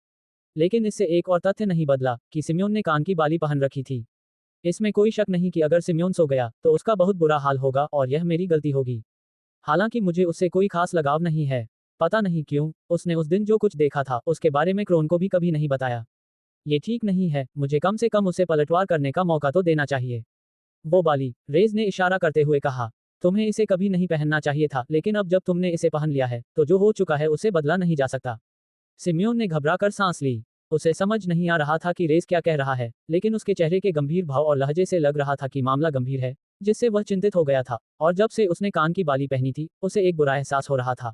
लेकिन इससे एक और तथ्य नहीं बदला कि सिम्योन ने कान की बाली पहन रखी थी। इसमें कोई शक नहीं कि अगर सिम्योन सो गया तो उसका बहुत बुरा हाल होगा और यह मेरी गलती होगी। हालांकि मुझे उससे कोई खास लगाव नहीं है। पता नहीं क्यों, उसने उस दिन जो कुछ देखा था उसके बारे में क्रोन को भी कभी नहीं बताया। ये ठीक नहीं है, मुझे कम से कम उसे पलटवार करने का मौका तो देना चाहिए। वो बाली, रेज ने इशारा करते हुए कहा, तुम्हें इसे कभी नहीं पहनना चाहिए था, लेकिन अब जब तुमने इसे पहन लिया है तो जो हो चुका है उसे बदला नहीं जा सकता। सिम्योन ने घबराकर सांस ली। उसे समझ नहीं आ रहा था कि रेस क्या कह रहा है, लेकिन उसके चेहरे के गंभीर भाव और लहजे से लग रहा था कि मामला गंभीर है, जिससे वह चिंतित हो गया था। और जब से उसने कान की बाली पहनी थी, उसे एक बुरा एहसास हो रहा था।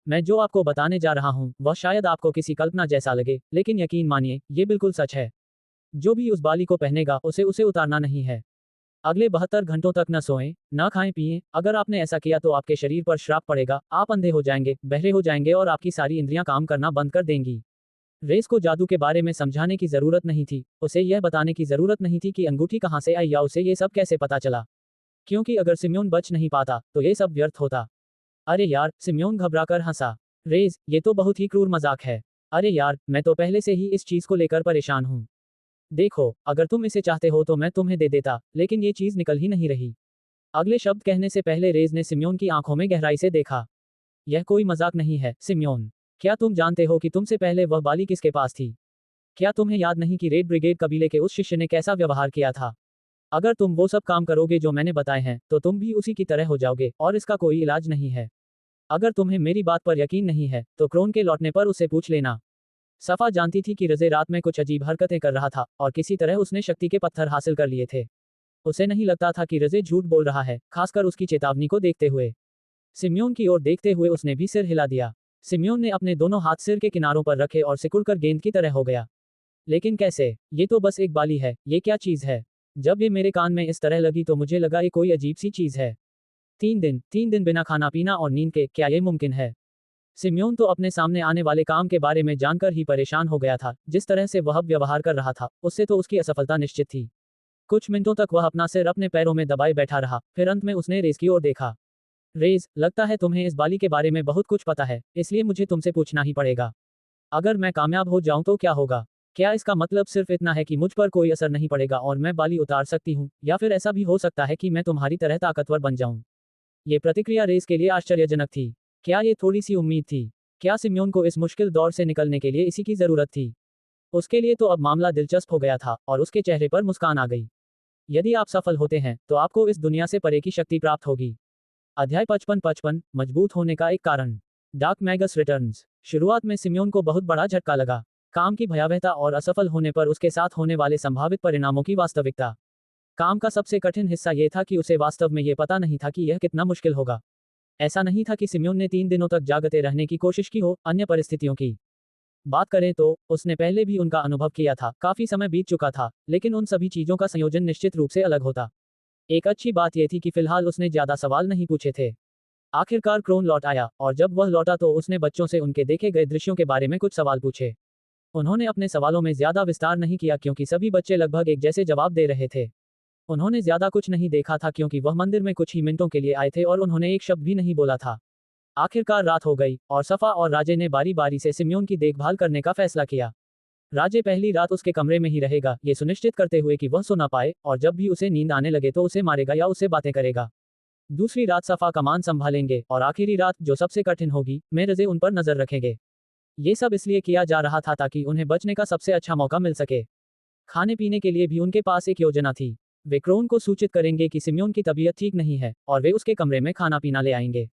मैं जो आपको बताने जा रहा हूँ वह शायद आपको किसी कल्पना जैसा लगे, लेकिन यकीन मानिए ये बिल्कुल सच है। जो भी उस बाली को पहनेगा उसे उसे उतारना नहीं है। अगले 72 घंटों तक न सोएं, न खाएं पिएं। अगर आपने ऐसा किया तो आपके शरीर पर श्राप पड़ेगा, आप अंधे हो जाएंगे, बहरे हो जाएंगे और आपकी सारी इंद्रियां काम करना बंद कर देंगी। रेस को जादू के बारे में समझाने की जरूरत नहीं थी, उसे यह बताने की जरूरत नहीं थी कि अंगूठी कहाँ से आई या उसे ये सब कैसे पता चला। क्योंकि अगर सिम्योन बच नहीं पाता तो ये सब व्यर्थ होता। अरे यार, सिम्योन घबराकर हंसा। रेस, ये तो बहुत ही क्रूर मजाक है। अरे यार, मैं तो पहले से ही इस चीज को लेकर परेशान हूँ। देखो, अगर तुम इसे चाहते हो तो मैं तुम्हें दे देता, लेकिन ये चीज निकल ही नहीं रही। अगले शब्द कहने से पहले रेज ने सिम्योन की आंखों में गहराई से देखा। यह कोई मजाक नहीं है, सिम्योन। क्या तुम जानते हो कि तुमसे पहले वह बाली किसके पास थी? क्या तुम्हें याद नहीं कि रेड ब्रिगेड कबीले के उस शिष्य ने कैसा व्यवहार किया था? अगर तुम वो सब काम करोगे जो मैंने बताए हैं, तो तुम भी उसी की तरह हो जाओगे, और इसका कोई इलाज नहीं है। अगर तुम्हें मेरी बात पर यकीन नहीं है, तो क्रोन के लौटने पर उससे पूछ लेना। सफा जानती थी कि रजे रात में कुछ अजीब हरकतें कर रहा था, और किसी तरह उसने शक्ति के पत्थर हासिल कर लिए थे। उसे नहीं लगता था कि रजे झूठ बोल रहा है, खासकर उसकी चेतावनी को देखते हुए। सिम्योन की ओर देखते हुए उसने भी सिर हिला दिया। सिम्योन ने अपने दोनों हाथ सिर के किनारों पर रखे और सिकुड़कर गेंद की तरह हो गया। लेकिन कैसे? ये तो बस एक बाली है, ये क्या चीज है? जब ये मेरे कान में इस तरह लगी तो मुझे लगा ये कोई अजीब सी चीज है। 3 दिन बिना खाना पीना और नींद के, क्या ये मुमकिन है? सिम्योन तो अपने सामने आने वाले काम के बारे में जानकर ही परेशान हो गया था। जिस तरह से वह व्यवहार कर रहा था, उससे तो उसकी असफलता निश्चित थी। कुछ मिनटों तक वह अपना सिर अपने पैरों में दबाए बैठा रहा, फिर अंत में उसने रेस की ओर देखा। रेस, लगता है तुम्हें इस बाली के बारे में बहुत कुछ पता है, इसलिए मुझे तुमसे पूछना ही पड़ेगा। अगर मैं कामयाब हो जाऊं तो क्या होगा? क्या इसका मतलब सिर्फ इतना है कि मुझ पर कोई असर नहीं पड़ेगा और मैं बाली उतार सकती हूँ, या फिर ऐसा भी हो सकता है कि मैं तुम्हारी तरह ताकतवर बन जाऊं? ये प्रतिक्रिया रेस के लिए आश्चर्यजनक थी। क्या ये थोड़ी सी उम्मीद थी? क्या सिम्योन को इस मुश्किल दौर से निकलने के लिए इसी की जरूरत थी? उसके लिए तो अब मामला दिलचस्प हो गया था, और उसके चेहरे पर मुस्कान आ गई। यदि आप सफल होते हैं तो आपको इस दुनिया से परे की शक्ति प्राप्त होगी। अध्याय 55 मजबूत होने का एक कारण। Dark magus returns. शुरुआत में सिम्योन को बहुत बड़ा झटका लगा। काम की भयावहता और असफल होने पर उसके साथ होने वाले संभावित परिणामों की वास्तविकता। काम का सबसे कठिन हिस्सा यह था कि उसे वास्तव में यह पता नहीं था कि यह कितना मुश्किल होगा। ऐसा नहीं था कि सिम्योन ने 3 दिनों तक जागते रहने की कोशिश की हो, अन्य परिस्थितियों की बात करें तो उसने पहले भी उनका अनुभव किया था, काफी समय बीत चुका था, लेकिन उन सभी चीजों का संयोजन निश्चित रूप से अलग होता। एक अच्छी बात यह थी कि फिलहाल उसने ज्यादा सवाल नहीं पूछे थे। आखिरकार क्रोन लौट आया, और जब वह लौटा तो उसने बच्चों से उनके देखे गए दृश्यों के बारे में कुछ सवाल पूछे। उन्होंने अपने सवालों में ज्यादा विस्तार नहीं किया क्योंकि सभी बच्चे लगभग एक जैसे जवाब दे रहे थे। उन्होंने ज्यादा कुछ नहीं देखा था क्योंकि वह मंदिर में कुछ ही मिनटों के लिए आए थे और उन्होंने एक शब्द भी नहीं बोला था। आखिरकार रात हो गई, और सफा और राजे ने बारी बारी से सिम्योन की देखभाल करने का फैसला किया। राजे पहली रात उसके कमरे में ही रहेगा, ये सुनिश्चित करते हुए कि वह सो ना पाए, और जब भी उसे नींद आने लगे तो उसे मारेगा या उससे बातें करेगा। दूसरी रात सफा कमान संभालेंगे और आखिरी रात जो सबसे कठिन होगी, मैं रज़े उन पर नजर रखेंगे। ये सब इसलिए किया जा रहा था ताकि उन्हें बचने का सबसे अच्छा मौका मिल सके। खाने पीने के लिए भी उनके पास एक योजना थी। वे क्रोन को सूचित करेंगे कि सिम्योन की तबीयत ठीक नहीं है और वे उसके कमरे में खाना पीना ले आएंगे।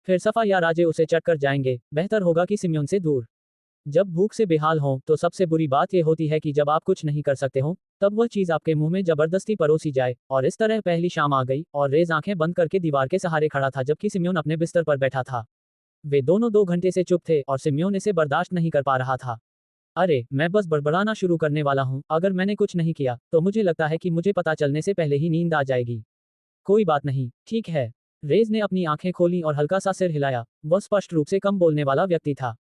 फिर सफा या राजे उसे चटकर जाएंगे। बेहतर होगा कि सिम्योन से दूर। जब भूख से बेहाल हों तो सबसे बुरी बात यह होती है कि जब आप कुछ नहीं कर सकते हो तब वह चीज आपके मुंह में जबरदस्ती परोसी जाए। और इस तरह पहली शाम आ गई और रेज आंखें बंद करके दीवार के सहारे खड़ा था जबकि सिम्योन अपने बिस्तर पर बैठा था। वे दोनों 2 घंटे से चुप थे और सिम्योन इसे बर्दाश्त नहीं कर पा रहा था। अरे मैं बस बड़बड़ाना शुरू करने वाला हूँ। अगर मैंने कुछ नहीं किया तो मुझे लगता है कि मुझे पता चलने से पहले ही नींद आ जाएगी। कोई बात नहीं, ठीक है। रेज ने अपनी आंखें खोली और हल्का सा सिर हिलाया। वह स्पष्ट रूप से कम बोलने वाला व्यक्ति था।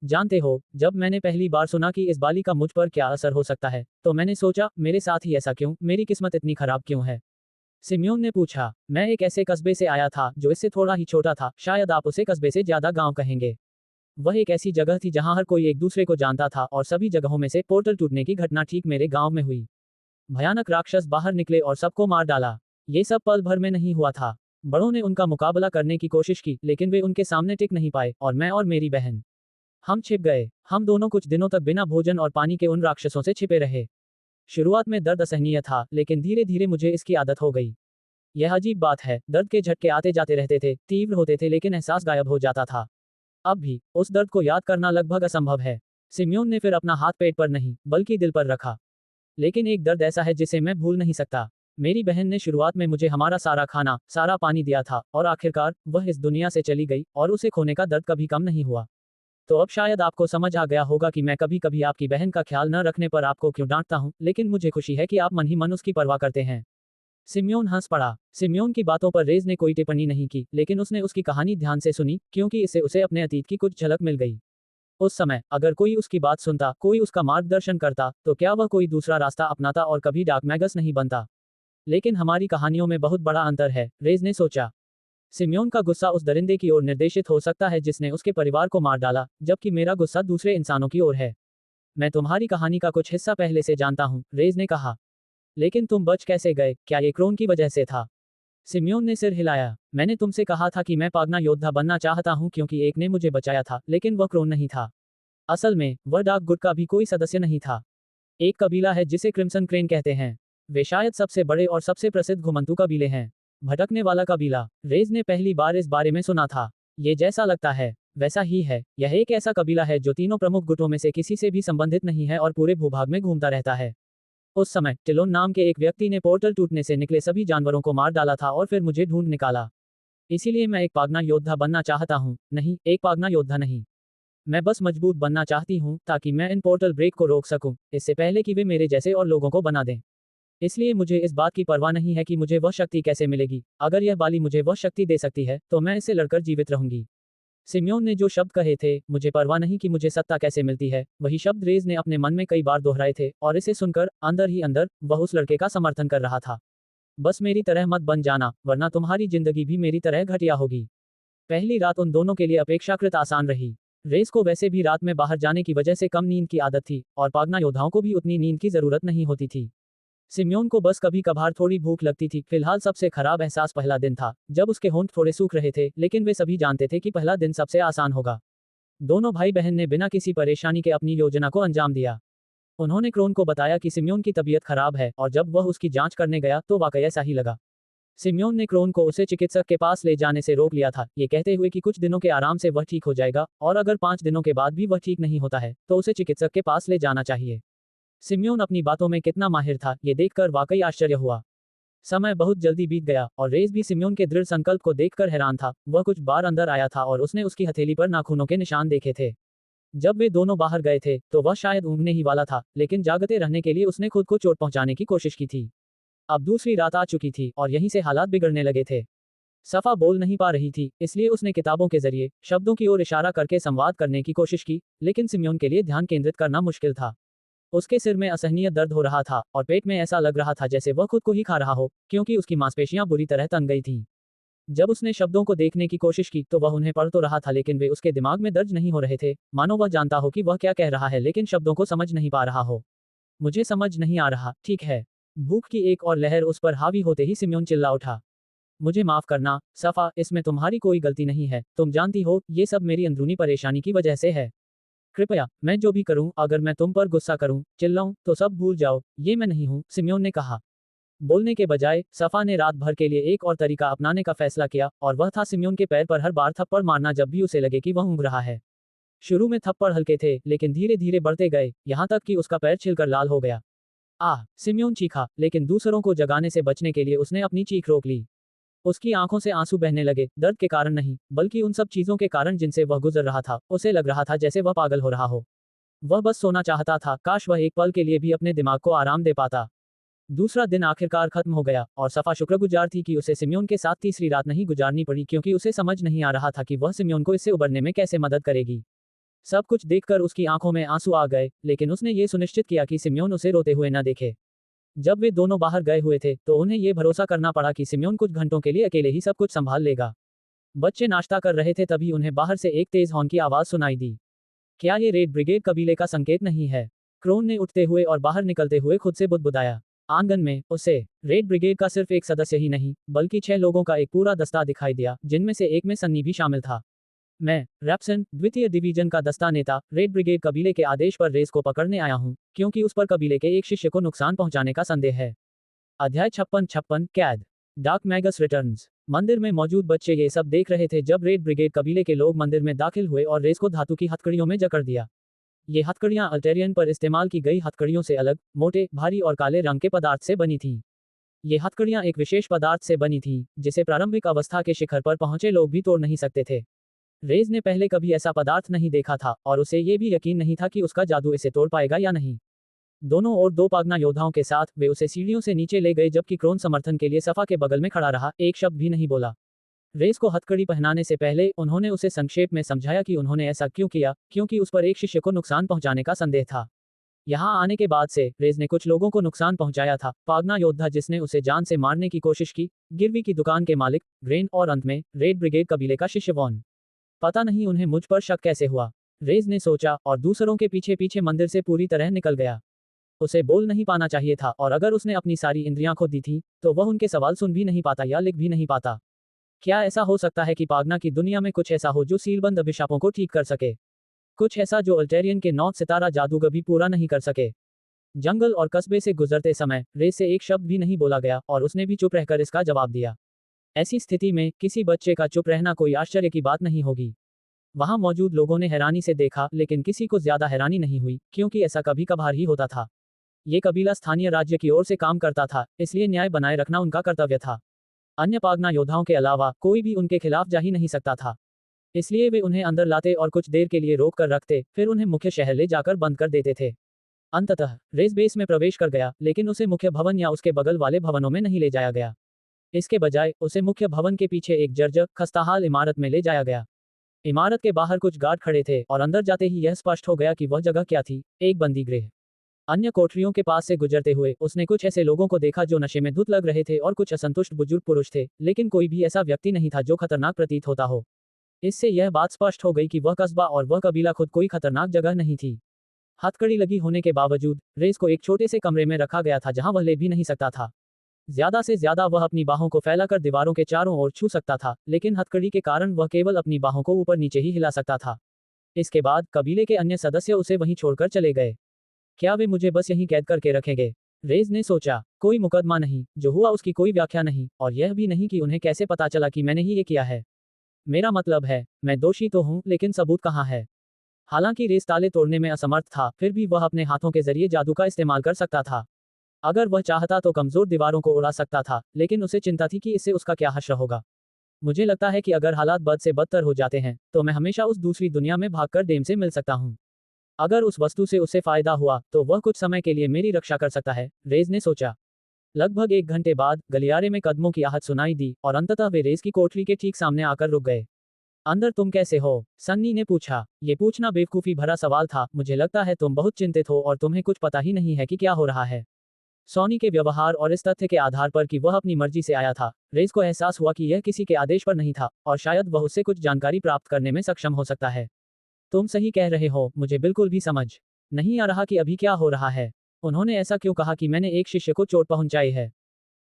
जानते हो, जब मैंने पहली बार सुना कि इस बाली का मुझ पर क्या असर हो सकता है तो मैंने सोचा मेरे साथ ही ऐसा क्यों, मेरी किस्मत इतनी खराब क्यों है। सिम्योन ने पूछा। मैं एक ऐसे कस्बे से आया था जो इससे थोड़ा ही छोटा था, शायद आप उसे कस्बे से ज्यादा गांव कहेंगे। वह एक ऐसी जगह थी जहां हर कोई एक दूसरे को जानता था और सभी जगहों में से पोर्टल टूटने की घटना ठीक मेरे गांव में हुई। भयानक राक्षस बाहर निकले और सबको मार डाला। ये सब पल भर में नहीं हुआ था। बड़ों ने उनका मुकाबला करने की कोशिश की लेकिन वे उनके सामने टिक नहीं पाए और मैं और मेरी बहन, हम छिप गए। हम दोनों कुछ दिनों तक बिना भोजन और पानी के उन राक्षसों से छिपे रहे। शुरुआत में दर्द असहनीय था लेकिन धीरे धीरे मुझे इसकी आदत हो गई। यह अजीब बात है, दर्द के झटके आते जाते रहते थे, तीव्र होते थे लेकिन एहसास गायब हो जाता था। अब भी उस दर्द को याद करना लगभग असंभव है। सिम्योन ने फिर अपना हाथ पेट पर नहीं बल्कि दिल पर रखा। लेकिन एक दर्द ऐसा है जिसे मैं भूल नहीं सकता। मेरी बहन ने शुरुआत में मुझे हमारा सारा खाना, सारा पानी दिया था और आखिरकार वह इस दुनिया से चली गई और उसे खोने का दर्द कभी कम नहीं हुआ। तो अब शायद आपको समझ आ गया होगा कि मैं कभी कभी आपकी बहन का ख्याल न रखने पर आपको क्यों डांटता हूं, लेकिन मुझे खुशी है कि आप मन ही मन उसकी परवाह करते हैं। सिम्योन हंस पड़ा। सिम्योन की बातों पर रेज ने कोई टिप्पणी नहीं की लेकिन उसने उसकी कहानी ध्यान से सुनी क्योंकि इससे उसे अपने अतीत की कुछ झलक मिल गई। उस समय अगर कोई उसकी बात सुनता, कोई उसका मार्गदर्शन करता तो क्या वह कोई दूसरा रास्ता अपनाता और कभी डार्क मैगस नहीं बनता। लेकिन हमारी कहानियों में बहुत बड़ा अंतर है, रेज ने सोचा। सिम्योन का गुस्सा उस दरिंदे की ओर निर्देशित हो सकता है जिसने उसके परिवार को मार डाला, जबकि मेरा गुस्सा दूसरे इंसानों की ओर है। मैं तुम्हारी कहानी का कुछ हिस्सा पहले से जानता हूँ, रेज ने कहा। लेकिन तुम बच कैसे गए, क्या ये क्रोन की वजह से था? सिम्योन ने सिर हिलाया। मैंने तुमसे कहा था कि मैं पागना योद्धा बनना चाहता हूँ क्योंकि एक ने मुझे बचाया था, लेकिन वह क्रोन नहीं था। असल में वह डार्क गुड का भी कोई सदस्य नहीं था। एक कबीला है जिसे क्रिम्सन क्रेन कहते हैं। वे शायद सबसे बड़े और सबसे प्रसिद्ध घुमंतू कबीले हैं। भटकने वाला कबीला, रेज ने पहली बार इस बारे में सुना था। ये जैसा लगता है वैसा ही है। यह एक ऐसा कबीला है जो तीनों प्रमुख गुटों में से किसी से भी संबंधित नहीं है और पूरे भूभाग में घूमता रहता है। उस समय टिलोन नाम के एक व्यक्ति ने पोर्टल टूटने से निकले सभी जानवरों को मार डाला था और फिर मुझे ढूंढ निकाला। इसीलिए मैं एक पागना योद्धा बनना चाहता हूँ। नहीं, एक पागना योद्धा नहीं। मैं बस मजबूत बनना चाहती हूँ ताकि मैं इन पोर्टल ब्रेक को रोक सकूं, इससे पहले कि वे मेरे जैसे और लोगों को बना दें। इसलिए मुझे इस बात की परवाह नहीं है कि मुझे वह शक्ति कैसे मिलेगी। अगर यह बाली मुझे वह शक्ति दे सकती है तो मैं इससे लड़कर जीवित रहूंगी। सिम्योन ने जो शब्द कहे थे, मुझे परवाह नहीं कि मुझे सत्ता कैसे मिलती है, वही शब्द रेज ने अपने मन में कई बार दोहराए थे और इसे सुनकर अंदर ही अंदर वह उस लड़के का समर्थन कर रहा था। बस मेरी तरह मत बन जाना, वरना तुम्हारी जिंदगी भी मेरी तरह घटिया होगी। पहली रात उन दोनों के लिए अपेक्षाकृत आसान रही। रेस को वैसे भी रात में बाहर जाने की वजह से कम नींद की आदत थी और पागना योद्धाओं को भी उतनी नींद की जरूरत नहीं होती थी। सिम्योन को बस कभी कभार थोड़ी भूख लगती थी। फिलहाल सबसे खराब एहसास पहला दिन था जब उसके होंठ थोड़े सूख रहे थे, लेकिन वे सभी जानते थे कि पहला दिन सबसे आसान होगा। दोनों भाई बहन ने बिना किसी परेशानी के अपनी योजना को अंजाम दिया। उन्होंने क्रोन को बताया कि सिम्योन की तबीयत खराब है और जब वह उसकी जांच करने गया तो वाकई ऐसा ही लगा। सिम्योन ने क्रोन को उसे चिकित्सक के पास ले जाने से रोक लिया था, ये कहते हुए कि कुछ दिनों के आराम से वह ठीक हो जाएगा और अगर 5 दिनों के बाद भी वह ठीक नहीं होता है तो उसे चिकित्सक के पास ले जाना चाहिए। सिम्योन अपनी बातों में कितना माहिर था, ये देखकर वाकई आश्चर्य हुआ। समय बहुत जल्दी बीत गया और रेस भी सिम्योन के दृढ़ संकल्प को देखकर हैरान था। वह कुछ बार अंदर आया था और उसने उसकी हथेली पर नाखूनों के निशान देखे थे। जब वे दोनों बाहर गए थे तो वह शायद ऊँघने ही वाला था, लेकिन जागते रहने के लिए उसने खुद को चोट पहुंचाने की कोशिश की थी। अब दूसरी रात आ चुकी थी और यहीं से हालात बिगड़ने लगे थे। सफा बोल नहीं पा रही थी, इसलिए उसने किताबों के जरिए शब्दों की ओर इशारा करके संवाद करने की कोशिश की, लेकिन सिम्योन के लिए ध्यान केंद्रित करना मुश्किल था। उसके सिर में असहनीय दर्द हो रहा था और पेट में ऐसा लग रहा था जैसे वह खुद को ही खा रहा हो, क्योंकि उसकी मांसपेशियां बुरी तरह तन गई थीं। जब उसने शब्दों को देखने की कोशिश की तो वह उन्हें पढ़ तो रहा था लेकिन वे उसके दिमाग में दर्ज नहीं हो रहे थे, मानो वह जानता हो कि वह क्या कह रहा है लेकिन शब्दों को समझ नहीं पा रहा हो। मुझे समझ नहीं आ रहा, ठीक है। भूख की एक और लहर उस पर हावी होते ही सिम्योन चिल्ला उठा। मुझे माफ करना, सफा, इसमें तुम्हारी कोई गलती नहीं है, तुम जानती हो, ये सब मेरी अंदरूनी परेशानी की वजह से है। कृपया, मैं जो भी करूं, अगर मैं तुम पर गुस्सा करूं, चिल्लाऊं, तो सब भूल जाओ, ये मैं नहीं हूं, सिम्योन ने कहा। बोलने के बजाय, सफा ने रात भर के लिए एक और तरीका अपनाने का फैसला किया, और वह था सिम्योन के पैर पर हर बार थप्पड़ मारना जब भी उसे लगे कि वह ऊँघ रहा है। शुरू में थप्पड़ हल्के थे, लेकिन धीरे धीरे बढ़ते गए, यहाँ तक कि उसका पैर छिलकर लाल हो गया। आह! सिम्योन चीखा, लेकिन दूसरों को जगाने से बचने के लिए उसने अपनी चीख रोक ली। उसकी आंखों से आंसू बहने लगे, दर्द के कारण नहीं, बल्कि उन सब चीजों के कारण जिनसे वह गुजर रहा था। उसे लग रहा था जैसे वह पागल हो रहा हो। वह बस सोना चाहता था, काश वह एक पल के लिए भी अपने दिमाग को आराम दे पाता। दूसरा दिन आखिरकार खत्म हो गया, और सफा शुक्रगुजार थी कि उसे सिम्योन के साथ तीसरी रात नहीं गुजारनी पड़ी, क्योंकि उसे समझ नहीं आ रहा था कि वह सिम्योन को इससे उबरने में कैसे मदद करेगी। सब कुछ देखकर उसकी आंखों में आंसू आ गए, लेकिन उसने ये सुनिश्चित किया कि सिम्योन उसे रोते हुए न देखे। जब वे दोनों बाहर गए हुए थे, तो उन्हें ये भरोसा करना पड़ा कि सिम्योन कुछ घंटों के लिए अकेले ही सब कुछ संभाल लेगा। बच्चे नाश्ता कर रहे थे, तभी उन्हें बाहर से एक तेज हॉर्न की आवाज सुनाई दी। क्या ये रेड ब्रिगेड कबीले का संकेत नहीं है? क्रोन ने उठते हुए और बाहर निकलते हुए खुद से बुदबुदाया। आंगन में उसे रेड ब्रिगेड का सिर्फ एक सदस्य ही नहीं, बल्कि 6 लोगों का एक पूरा दस्ता दिखाई दिया, जिनमें से एक में सन्नी भी शामिल था। मैं, रैप्सन, द्वितीय डिवीजन का दस्ता नेता, रेड ब्रिगेड कबीले के आदेश पर रेस को पकड़ने आया हूं, क्योंकि उस पर कबीले के एक शिष्य को नुकसान पहुंचाने का संदेह है। अध्याय 56 कैद। Dark magus returns. मंदिर में मौजूद बच्चे ये सब देख रहे थे जब रेड ब्रिगेड कबीले के लोग मंदिर में दाखिल हुए और रेस को धातु की हथकड़ियों में जकड़ दिया। ये हथकड़ियां अल्टेरियन पर इस्तेमाल की गई हथकड़ियों से अलग, मोटे, भारी और काले रंग के पदार्थ से बनी थीं। ये हथकड़ियां एक विशेष पदार्थ से बनी थीं, जिसे प्रारंभिक अवस्था के शिखर पर पहुंचे लोग भी तोड़ नहीं सकते थे। रेज ने पहले कभी ऐसा पदार्थ नहीं देखा था, और उसे ये भी यकीन नहीं था कि उसका जादू इसे तोड़ पाएगा या नहीं। दोनों और 2 पागना योद्धाओं के साथ वे उसे सीढ़ियों से नीचे ले गए, जबकि क्रोन समर्थन के लिए सफा के बगल में खड़ा रहा, एक शब्द भी नहीं बोला। रेस को हथकड़ी पहनाने से पहले उन्होंने उसे संक्षेप में समझाया कि उन्होंने ऐसा क्यों किया, क्योंकि उस पर एक शिष्य को नुकसान पहुंचाने का संदेह था। यहाँ आने के बाद से रेज ने कुछ लोगों को नुकसान पहुंचाया था, पागना योद्धा जिसने उसे जान से मारने की कोशिश की, गिरवी की दुकान के मालिक, ग्रेन, और अंत में रेड ब्रिगेड कबीले का शिष्य वॉन। पता नहीं उन्हें मुझ पर शक कैसे हुआ, रेज ने सोचा, और दूसरों के पीछे पीछे मंदिर से पूरी तरह निकल गया। उसे बोल नहीं पाना चाहिए था, और अगर उसने अपनी सारी इंद्रियां खो दी थी, तो वह उनके सवाल सुन भी नहीं पाता या लिख भी नहीं पाता। क्या ऐसा हो सकता है कि पागना की दुनिया में कुछ ऐसा हो जो सीलबंद अभिशापों को ठीक कर सके? कुछ ऐसा जो अल्टेरियन के 9 सितारा जादूगर भी पूरा नहीं कर सके? जंगल और कस्बे से गुजरते समय रेस से एक शब्द भी नहीं बोला गया, और उसने भी चुप रहकर इसका जवाब दिया। ऐसी स्थिति में किसी बच्चे का चुप रहना कोई आश्चर्य की बात नहीं होगी। वहां मौजूद लोगों ने हैरानी से देखा, लेकिन किसी को ज्यादा हैरानी नहीं हुई, क्योंकि ऐसा कभी कभार ही होता था। ये कबीला स्थानीय राज्य की ओर से काम करता था, इसलिए न्याय बनाए रखना उनका कर्तव्य था। अन्य पागना योद्धाओं के अलावा कोई भी उनके खिलाफ जा ही नहीं सकता था। इसलिए वे उन्हें अंदर लाते और कुछ देर के लिए रोक कर रखते, फिर उन्हें मुख्य शहर ले जाकर बंद कर देते थे। अंततः रेस बेस में प्रवेश कर गया, लेकिन उसे मुख्य भवन या उसके बगल वाले भवनों में नहीं ले जाया गया। इसके बजाय उसे मुख्य भवन के पीछे एक जर्जर, खस्ताहाल इमारत में ले जाया गया। इमारत के बाहर कुछ गार्ड खड़े थे, और अंदर जाते ही यह स्पष्ट हो गया कि वह जगह क्या थी, एक बंदी गृह। अन्य कोठरियों के पास से गुजरते हुए उसने कुछ ऐसे लोगों को देखा जो नशे में धुत लग रहे थे और कुछ असंतुष्ट बुजुर्ग पुरुष थे, लेकिन कोई भी ऐसा व्यक्ति नहीं था जो खतरनाक प्रतीत होता हो। इससे यह बात स्पष्ट हो गई कि वह कस्बा और वह कबीला खुद कोई खतरनाक जगह नहीं थी। हथकड़ी लगी होने के बावजूद रेस को एक छोटे से कमरे में रखा गया था जहां वह ले भी नहीं सकता था। ज्यादा से ज्यादा वह अपनी बाहों को फैलाकर दीवारों के चारों ओर छू सकता था, लेकिन हथकड़ी के कारण वह केवल अपनी बाहों को ऊपर नीचे ही हिला सकता था। इसके बाद कबीले के अन्य सदस्य उसे वहीं छोड़कर चले गए। क्या वे मुझे बस यहीं कैद करके रखेंगे? रेज ने सोचा। कोई मुकदमा नहीं, जो हुआ उसकी कोई व्याख्या नहीं, और यह भी नहीं कि उन्हें कैसे पता चला कि मैंने ही ये किया है। मेरा मतलब है, मैं दोषी तो हूं, लेकिन सबूत कहाँ है? हालांकि रेस ताले तोड़ने में असमर्थ था, फिर भी वह अपने हाथों के जरिए जादू का इस्तेमाल कर सकता था। अगर वह चाहता तो कमजोर दीवारों को उड़ा सकता था, लेकिन उसे चिंता थी कि इससे उसका क्या हश्र होगा। मुझे लगता है कि अगर हालात बद से बदतर हो जाते हैं, तो मैं हमेशा उस दूसरी दुनिया में भागकर डेम से मिल सकता हूँ। अगर उस वस्तु से उसे फायदा हुआ, तो वह कुछ समय के लिए मेरी रक्षा कर सकता है, रेज ने सोचा। लगभग 1 घंटे बाद गलियारे में कदमों की आहट सुनाई दी, और अंततः वे रेस की कोठरी के ठीक सामने आकर रुक गए। अंदर तुम कैसे हो? सन्नी ने पूछा। ये पूछना बेवकूफी भरा सवाल था, मुझे लगता है तुम बहुत चिंतित हो और तुम्हें कुछ पता ही नहीं है कि क्या हो रहा है। सोनी के व्यवहार और इस तथ्य के आधार पर कि वह अपनी मर्जी से आया था, रेस को एहसास हुआ कि यह किसी के आदेश पर नहीं था, और शायद वह उससे कुछ जानकारी प्राप्त करने में सक्षम हो सकता है। तुम सही कह रहे हो, मुझे बिल्कुल भी समझ नहीं आ रहा कि अभी क्या हो रहा है। उन्होंने ऐसा क्यों कहा कि मैंने एक शिष्य को चोट पहुंचाई है?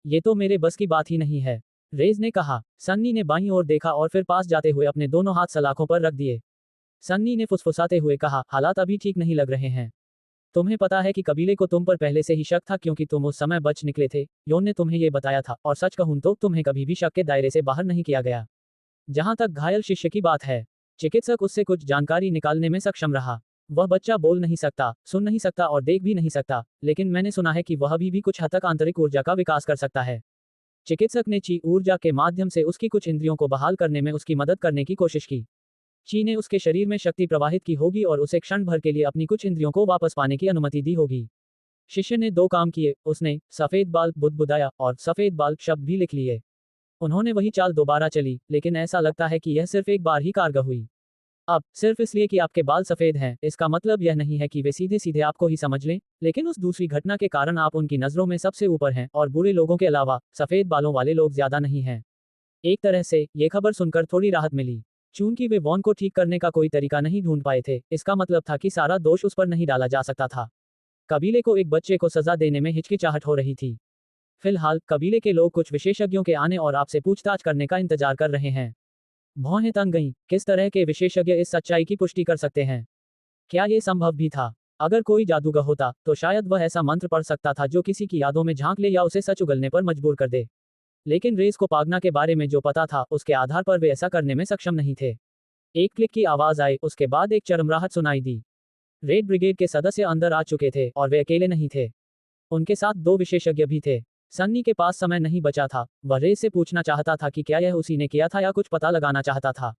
ये तो मेरे बस की बात ही नहीं है। रेज ने कहा। सन्नी ने बाईं ओर देखा और फिर पास जाते हुए अपने दोनों हाथ सलाखों पर रख दिए। सन्नी ने फुसफुसाते हुए कहा, हालात अभी ठीक नहीं लग रहे हैं। तुम्हें पता है कि कबीले को तुम पर पहले से ही शक था क्योंकि तुम उस समय बच निकले थे। योन ने तुम्हें ये बताया था और सच कहूं तो तुम्हें कभी भी शक के दायरे से बाहर नहीं किया गया। जहां तक घायल शिष्य की बात है, चिकित्सक उससे कुछ जानकारी निकालने में सक्षम रहा। वह बच्चा बोल नहीं सकता, सुन नहीं सकता और देख भी नहीं सकता, लेकिन मैंने सुना है कि वह अभी भी कुछ हद तक आंतरिक ऊर्जा का विकास कर सकता है। चिकित्सक ने ची ऊर्जा के माध्यम से उसकी कुछ इंद्रियों को बहाल करने में उसकी मदद करने की कोशिश की। ची ने उसके शरीर में शक्ति प्रवाहित की होगी और उसे क्षण भर के लिए अपनी कुछ इंद्रियों को वापस पाने की अनुमति दी होगी। शिष्य ने दो काम किए, उसने सफेद बाल बुदबुदाया और सफेद बाल शब्द भी लिख लिए। उन्होंने वही चाल दोबारा चली, लेकिन ऐसा लगता है कि यह सिर्फ एक बार ही कारगर हुई। अब सिर्फ इसलिए कि आपके बाल सफेद हैं, इसका मतलब यह नहीं है कि वे सीधे सीधे आपको ही समझ लें, लेकिन उस दूसरी घटना के कारण आप उनकी नजरों में सबसे ऊपर हैं और बुरे लोगों के अलावा सफेद बालों वाले लोग ज्यादा नहीं हैं। एक तरह से ये खबर सुनकर थोड़ी राहत मिली। चूंकि वे वॉन को ठीक करने का कोई तरीका नहीं ढूंढ पाए थे, इसका मतलब था कि सारा दोष उस पर नहीं डाला जा सकता था। कबीले को एक बच्चे को सजा देने में हिचकिचाहट हो रही थी। फिलहाल कबीले के लोग कुछ विशेषज्ञों के आने और आपसे पूछताछ करने का इंतजार कर रहे हैं। भौहें तंग गईं, किस तरह के विशेषज्ञ इस सच्चाई की पुष्टि कर सकते हैं? क्या ये संभव भी था? अगर कोई जादूगर होता तो शायद वह ऐसा मंत्र पढ़ सकता था जो किसी की यादों में झांक ले या उसे सच उगलने पर मजबूर कर दे। लेकिन रेस को पागना के बारे में जो पता था उसके आधार पर वे ऐसा करने में सक्षम नहीं थे। एक क्लिक की आवाज आई, उसके बाद एक चरमराहट सुनाई दी। रेड ब्रिगेड के सदस्य अंदर आ चुके थे और वे अकेले नहीं थे। उनके साथ दो विशेषज्ञ भी थे। सन्नी के पास समय नहीं बचा था। वह रेस से पूछना चाहता था कि क्या यह उसी ने किया था या कुछ पता लगाना चाहता था।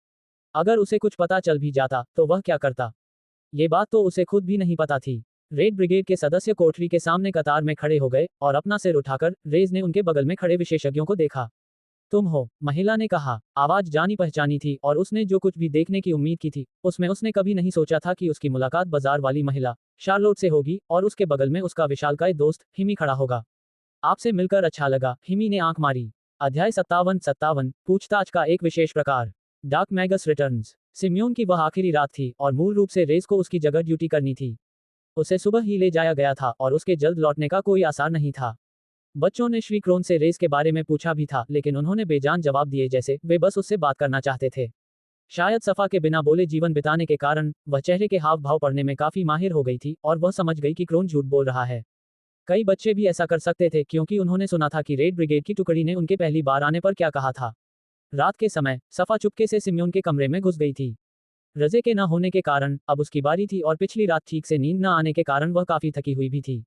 अगर उसे कुछ पता चल भी जाता तो वह क्या करता, ये बात तो उसे खुद भी नहीं पता थी। रेड ब्रिगेड के सदस्य कोठरी के सामने कतार में खड़े हो गए और अपना सिर उठाकर रेज ने उनके बगल में खड़े विशेषज्ञों को देखा। तुम हो, महिला ने कहा। आवाज जानी पहचानी थी और उसने जो कुछ भी देखने की उम्मीद की थी उसमें उसने कभी नहीं सोचा था कि उसकी मुलाकात बाजार वाली महिला शार्लोट से होगी और उसके बगल में उसका विशालकाय दोस्त हिमी खड़ा होगा। आपसे मिलकर अच्छा लगा, हिमी ने आंख मारी। अध्याय 57 पूछताछ का एक विशेष प्रकार। Dark magus returns. सिम्योन की वह आखिरी रात थी और मूल रूप से रेस को उसकी जगह ड्यूटी करनी थी। उसे सुबह ही ले जाया गया था और उसके जल्द लौटने का कोई आसार नहीं था। बच्चों ने श्री क्रोन से रेस के बारे में पूछा भी था, लेकिन उन्होंने बेजान जवाब दिए जैसे वे बस उससे बात करना चाहते थे। शायद सफा के बिना बोले जीवन बिताने के कारण वह चेहरे के हाव भाव पढ़ने में काफी माहिर हो गई थी और वह समझ गई कि क्रोन झूठ बोल रहा है। कई बच्चे भी ऐसा कर सकते थे क्योंकि उन्होंने सुना था कि रेड ब्रिगेड की टुकड़ी ने उनके पहली बार आने पर क्या कहा था। रात के समय सफा चुपके से सिम्योन के कमरे में घुस गई थी। रजे के न होने के कारण अब उसकी बारी थी और पिछली रात ठीक से नींद न आने के कारण वह काफी थकी हुई भी थी।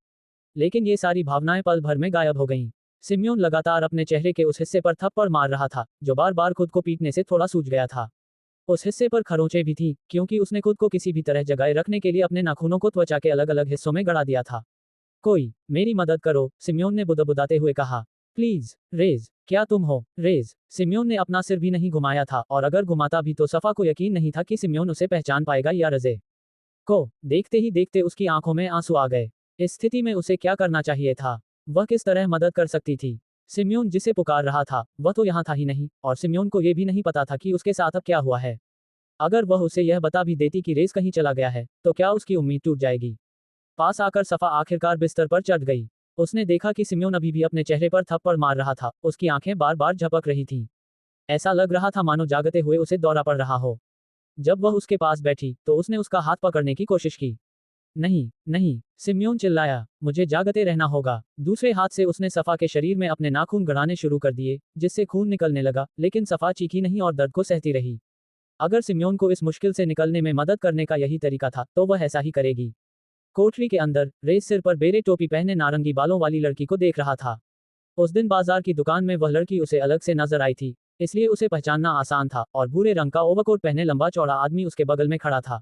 लेकिन ये सारी भावनाएं पल भर में गायब हो गईं। सिम्योन लगातार अपने चेहरे के उस हिस्से पर थप्पड़ मार रहा था जो बार बार खुद को पीटने से थोड़ा सूज गया था। उस हिस्से पर खरोंचें भी थीं क्योंकि उसने खुद को किसी भी तरह जगाए रखने के लिए अपने नाखूनों को त्वचा के अलग अलग हिस्सों में गड़ा दिया था। कोई मेरी मदद करो, सिम्योन ने बुदबुदाते हुए कहा। प्लीज रेज, क्या तुम हो? रेज। सिम्योन ने अपना सिर भी नहीं घुमाया था और अगर घुमाता भी तो सफा को यकीन नहीं था कि सिम्योन उसे पहचान पाएगा या रजे को। देखते ही देखते उसकी आंखों में आंसू आ गए। इस स्थिति में उसे क्या करना चाहिए था? वह किस तरह मदद कर सकती थी? सिम्योन जिसे पुकार रहा था वह तो यहाँ था ही नहीं और सिम्योन को यह भी नहीं पता था कि उसके साथ अब क्या हुआ है। अगर वह उसे यह बता भी देती कि रेस कहीं चला गया है तो क्या उसकी उम्मीद टूट जाएगी? पास आकर सफा आखिरकार बिस्तर पर चढ़ गई। उसने देखा कि सिम्योन अभी भी अपने चेहरे पर थप्पड़ मार रहा था। उसकी आंखें बार बार झपक रही थीं। ऐसा लग रहा था मानो जागते हुए उसे दौरा पड़ रहा हो। जब वह उसके पास बैठी तो उसने उसका हाथ पकड़ने की कोशिश की। नहीं नहीं, सिम्योन चिल्लाया, मुझे जागते रहना होगा। दूसरे हाथ से उसने सफा के शरीर में अपने नाखून गड़ाने शुरू कर दिए जिससे खून निकलने लगा, लेकिन सफा चीखी नहीं और दर्द को सहती रही। अगर सिम्योन को इस मुश्किल से निकलने में मदद करने का यही तरीका था तो वह ऐसा ही करेगी। कोठरी के अंदर रेस सिर पर बेरे टोपी पहने नारंगी बालों वाली लड़की को देख रहा था। उस दिन बाजार की दुकान में वह लड़की उसे अलग से नजर आई थी, इसलिए उसे पहचानना आसान था और भूरे रंग का ओवरकोट पहने लंबा चौड़ा आदमी उसके बगल में खड़ा था।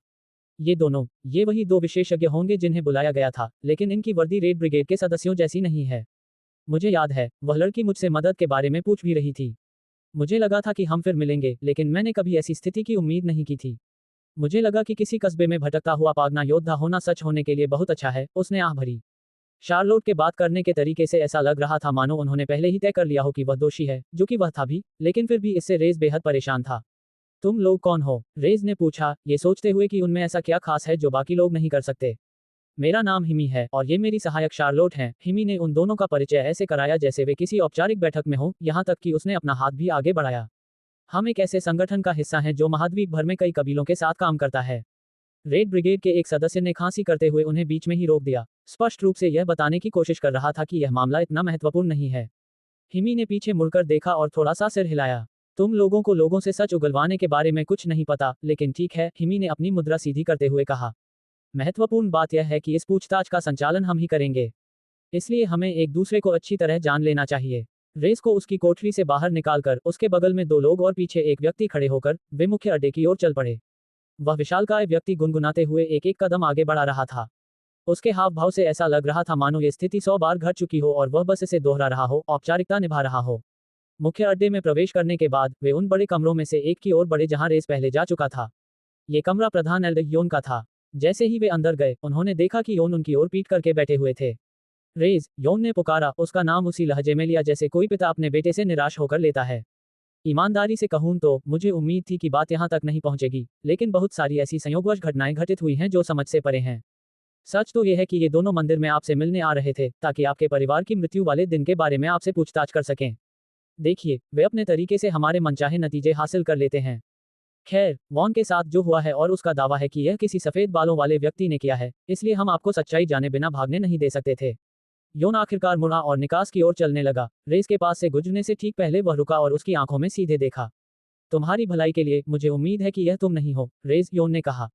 ये वही दो विशेषज्ञ होंगे जिन्हें बुलाया गया था, लेकिन इनकी वर्दी रेड ब्रिगेड के सदस्यों जैसी नहीं है। मुझे याद है, वह लड़की मुझसे मदद के बारे में पूछ भी रही थी। मुझे लगा था कि हम फिर मिलेंगे, लेकिन मैंने कभी ऐसी स्थिति की उम्मीद नहीं की थी। मुझे लगा कि किसी कस्बे में भटकता हुआ पागना योद्धा होना सच होने के लिए बहुत अच्छा है। उसने आह भरी। शार्लोट के बात करने के तरीके से ऐसा लग रहा था मानो उन्होंने पहले ही तय कर लिया हो कि वह दोषी है, जो कि वह था भी, लेकिन फिर भी इससे रेज बेहद परेशान था। तुम लोग कौन हो? रेज ने पूछा, ये सोचते हुए कि उनमें ऐसा क्या खास है जो बाकी लोग नहीं कर सकते। मेरा नाम हिमी है और ये मेरी सहायक शार्लोट हैं। हिमी ने उन दोनों का परिचय ऐसे कराया जैसे वे किसी औपचारिक बैठक में हो, यहाँ तक कि उसने अपना हाथ भी आगे बढ़ाया। हम एक ऐसे संगठन का हिस्सा हैं जो महाद्वीप भर में कई कबीलों के साथ काम करता है। रेड ब्रिगेड के एक सदस्य ने खांसी करते हुए उन्हें बीच में ही रोक दिया, स्पष्ट रूप से यह बताने की कोशिश कर रहा था कि यह मामला इतना महत्वपूर्ण नहीं है। हिमी ने पीछे मुड़कर देखा और थोड़ा सा सिर हिलाया। तुम लोगों को लोगों से सच उगलवाने के बारे में कुछ नहीं पता, लेकिन ठीक है, हिमी ने अपनी मुद्रा सीधी करते हुए कहा। महत्वपूर्ण बात यह है कि इस पूछताछ का संचालन हम ही करेंगे, इसलिए हमें एक दूसरे को अच्छी तरह जान लेना चाहिए। रेस को उसकी कोठरी से बाहर निकालकर उसके बगल में 2 लोग और पीछे एक व्यक्ति खड़े होकर वे मुख्य अड्डे की ओर चल पड़े। वह विशालकाय व्यक्ति गुनगुनाते हुए एक एक कदम आगे बढ़ा रहा था। उसके हाव भाव से ऐसा लग रहा था मानो ये स्थिति 100 बार घट चुकी हो और वह बस इसे दोहरा रहा हो, औपचारिकता निभा रहा हो। मुख्य अड्डे में प्रवेश करने के बाद वे उन बड़े कमरों में से एक की ओर बढ़े जहां रेस पहले जा चुका था। ये कमरा प्रधान एल्डर योन का था। जैसे ही वे अंदर गए, उन्होंने देखा कि योन उनकी ओर पीट करके बैठे हुए थे। रेज, योन ने पुकारा, उसका नाम उसी लहजे में लिया जैसे कोई पिता अपने बेटे से निराश होकर लेता है। ईमानदारी से कहूं तो मुझे उम्मीद थी कि बात यहां तक नहीं पहुंचेगी, लेकिन बहुत सारी ऐसी संयोगवश घटनाएं घटित हुई हैं जो समझ से परे हैं। सच तो यह है कि ये दोनों मंदिर में आपसे मिलने आ रहे थे ताकि आपके परिवार की मृत्यु वाले दिन के बारे में आपसे पूछताछ कर सकें। देखिए, वे अपने तरीके से हमारे मनचाहे नतीजे हासिल कर लेते हैं। खैर, वॉन के साथ जो हुआ है और उसका दावा है कि यह किसी सफेद बालों वाले व्यक्ति ने किया है, इसलिए हम आपको सच्चाई जाने बिना भागने नहीं दे सकते थे। योन आखिरकार मुड़ा और निकास की ओर चलने लगा। रेस के पास से गुजरने से ठीक पहले वह रुका और उसकी आंखों में सीधे देखा। तुम्हारी भलाई के लिए मुझे उम्मीद है कि यह तुम नहीं हो, रेस, योन ने कहा।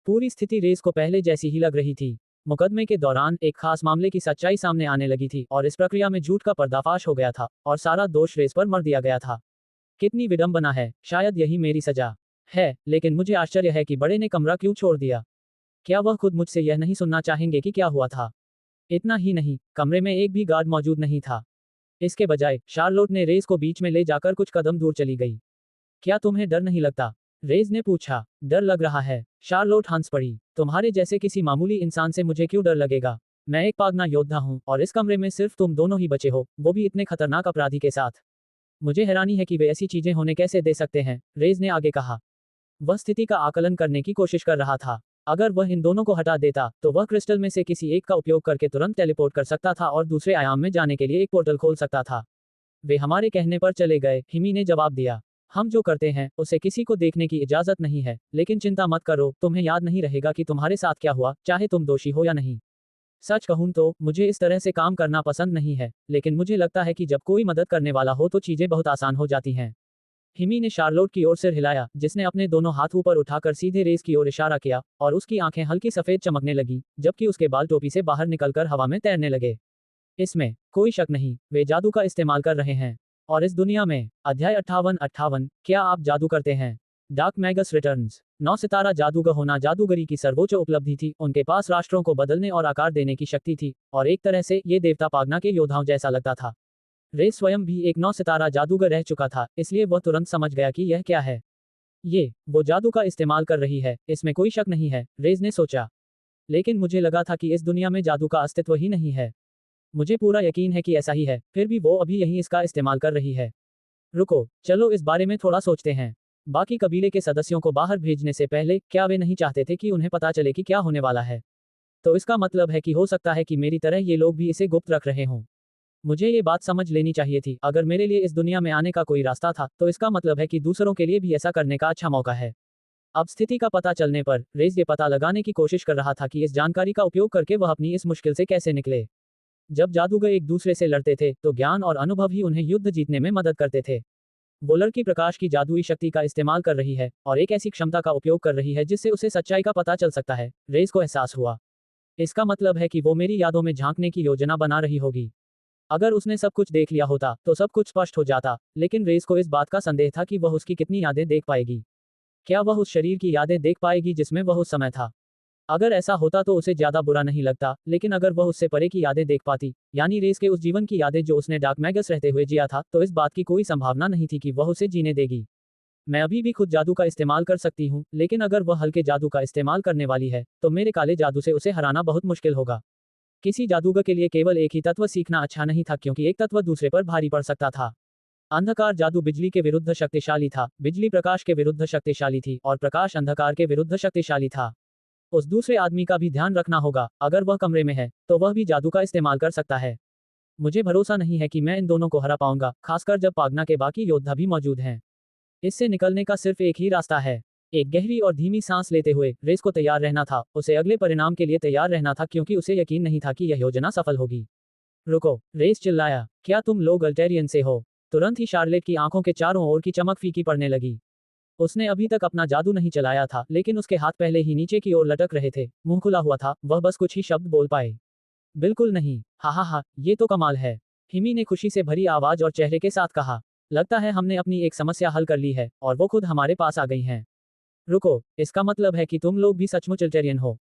पूरी स्थिति रेस को पहले जैसी ही लग रही थी। मुकदमे के दौरान एक खास मामले की सच्चाई सामने आने लगी थी और इस प्रक्रिया में झूठ का पर्दाफाश हो गया था और सारा दोष रेस पर मर दिया गया था। कितनी विडंबना है, शायद यही मेरी सजा है, लेकिन मुझे आश्चर्य है कि बड़े ने कमरा क्यों छोड़ दिया। क्या वह खुद मुझसे यह नहीं सुनना चाहेंगे कि क्या हुआ था? इतना ही नहीं, कमरे में एक भी गार्ड मौजूद नहीं था। इसके बजाय शार्लोट ने रेस को बीच में ले जाकर कुछ कदम दूर चली गई। क्या तुम्हें डर नहीं लगता? रेस ने पूछा। डर लग रहा है, शार्लोट हंस पड़ी। तुम्हारे जैसे किसी मामूली इंसान से मुझे क्यों डर लगेगा? मैं एक पागना योद्धा हूं और इस कमरे में सिर्फ तुम दोनों ही बचे हो, वो भी इतने खतरनाक अपराधी के साथ। मुझे हैरानी है कि वे ऐसी चीजें होने कैसे दे सकते हैं, रेस ने आगे कहा। वह स्थिति का आकलन करने की कोशिश कर रहा था। अगर वह इन दोनों को हटा देता तो वह क्रिस्टल में से किसी एक का उपयोग करके तुरंत टेलीपोर्ट कर सकता था और दूसरे आयाम में जाने के लिए एक पोर्टल खोल सकता था। वे हमारे कहने पर चले गए, हिमी ने जवाब दिया। हम जो करते हैं उसे किसी को देखने की इजाजत नहीं है, लेकिन चिंता मत करो, तुम्हें याद नहीं रहेगा कि तुम्हारे साथ क्या हुआ, चाहे तुम दोषी हो या नहीं। सच कहूं तो मुझे इस तरह से काम करना पसंद नहीं है, लेकिन मुझे लगता है कि जब कोई मदद करने वाला हो तो चीजें बहुत आसान हो जाती हैं। हिमी ने शार्लोट की ओर सिर हिलाया, जिसने अपने दोनों हाथ ऊपर उठाकर सीधे रेस की ओर इशारा किया, और उसकी आंखें हल्की सफेद चमकने लगी, जबकि उसके बाल टोपी से बाहर निकलकर हवा में तैरने लगे। इसमें कोई शक नहीं, वे जादू का इस्तेमाल कर रहे हैं। और इस दुनिया में अध्याय 58 क्या आप जादू करते हैं? Dark magus returns. 9 सितारा जादूगर होना जादूगरी की सर्वोच्च उपलब्धि थी। उनके पास राष्ट्रों को बदलने और आकार देने की शक्ति थी, और एक तरह से ये देवता पागना के योद्धाओं जैसा लगता था। रेस स्वयं भी एक 9 सितारा जादूगर रह चुका था, इसलिए वह तुरंत समझ गया कि यह क्या है। ये वो जादू का इस्तेमाल कर रही है, इसमें कोई शक नहीं है, रेस ने सोचा। लेकिन मुझे लगा था कि इस दुनिया में जादू का अस्तित्व ही नहीं है। मुझे पूरा यकीन है कि ऐसा ही है, फिर भी वो अभी यहीं इसका इस्तेमाल कर रही है। रुको, चलो इस बारे में थोड़ा सोचते हैं। बाकी कबीले के सदस्यों को बाहर भेजने से पहले क्या वे नहीं चाहते थे कि उन्हें पता चले कि क्या होने वाला है? तो इसका मतलब है कि हो सकता है कि मेरी तरह ये लोग भी इसे गुप्त रख रहे हों। मुझे ये बात समझ लेनी चाहिए थी। अगर मेरे लिए इस दुनिया में आने का कोई रास्ता था, तो इसका मतलब है कि दूसरों के लिए भी ऐसा करने का अच्छा मौका है। अब स्थिति का पता चलने पर रेस ये पता लगाने की कोशिश कर रहा था कि इस जानकारी का उपयोग करके वह अपनी इस मुश्किल से कैसे निकले। जब जादूगर एक दूसरे से लड़ते थे तो ज्ञान और अनुभव ही उन्हें युद्ध जीतने में मदद करते थे। वो लड़की प्रकाश की जादुई शक्ति का इस्तेमाल कर रही है और एक ऐसी क्षमता का उपयोग कर रही है जिससे उसे सच्चाई का पता चल सकता है, रेस को एहसास हुआ। इसका मतलब है कि वो मेरी यादों में झांकने की योजना बना रही होगी। अगर उसने सब कुछ देख लिया होता तो सब कुछ स्पष्ट हो जाता, लेकिन रेस को इस बात का संदेह था कि वह उसकी कितनी यादें देख पाएगी। क्या वह उस शरीर की यादें देख पाएगी जिसमें वह उस समय था? अगर ऐसा होता तो उसे ज्यादा बुरा नहीं लगता, लेकिन अगर वह उससे परे की यादें देख पाती, यानी रेस के उस जीवन की यादें जो उसने डार्क मैगस रहते हुए जिया था, तो इस बात की कोई संभावना नहीं थी कि वह उसे जीने देगी। मैं अभी भी खुद जादू का इस्तेमाल कर सकती हूँ, लेकिन अगर वह हल्के जादू का इस्तेमाल करने वाली है, तो मेरे काले जादू से उसे हराना बहुत मुश्किल होगा। किसी जादूगर के लिए केवल एक ही तत्व सीखना अच्छा नहीं था, क्योंकि एक तत्व दूसरे पर भारी पड़ सकता था। अंधकार जादू बिजली के विरुद्ध शक्तिशाली था, बिजली प्रकाश के विरुद्ध शक्तिशाली थी, और प्रकाश अंधकार के विरुद्ध शक्तिशाली था। उस दूसरे आदमी का भी ध्यान रखना होगा, अगर वह कमरे में है तो वह भी जादू का इस्तेमाल कर सकता है। मुझे भरोसा नहीं है कि मैं इन दोनों को हरा पाऊंगा, खासकर जब पागना के बाकी योद्धा भी मौजूद हैं। इससे निकलने का सिर्फ एक ही रास्ता है। एक गहरी और धीमी सांस लेते हुए रेस को तैयार रहना था, उसे अगले परिणाम के लिए तैयार रहना था क्योंकि उसे यकीन नहीं था कि यह योजना सफल होगी। रुको, रेस चिल्लाया, क्या तुम लोग अल्टेरियन से हो? तुरंत ही शार्लेट की आंखों के चारों ओर की चमक फीकी पड़ने लगी। उसने अभी तक अपना जादू नहीं चलाया था, लेकिन उसके हाथ पहले ही नीचे की ओर लटक रहे थे, मुंह खुला हुआ था, वह बस कुछ ही शब्द बोल पाए। बिल्कुल नहीं, हा हा हा, ये तो कमाल है। हिमी ने खुशी से भरी आवाज और चेहरे के साथ कहा। लगता है हमने अपनी एक समस्या हल कर ली है और वो खुद हमारे पास आ गई हैं। रुको, इसका मतलब है कि तुम लोग भी सचमुच अल्टेरियन हो?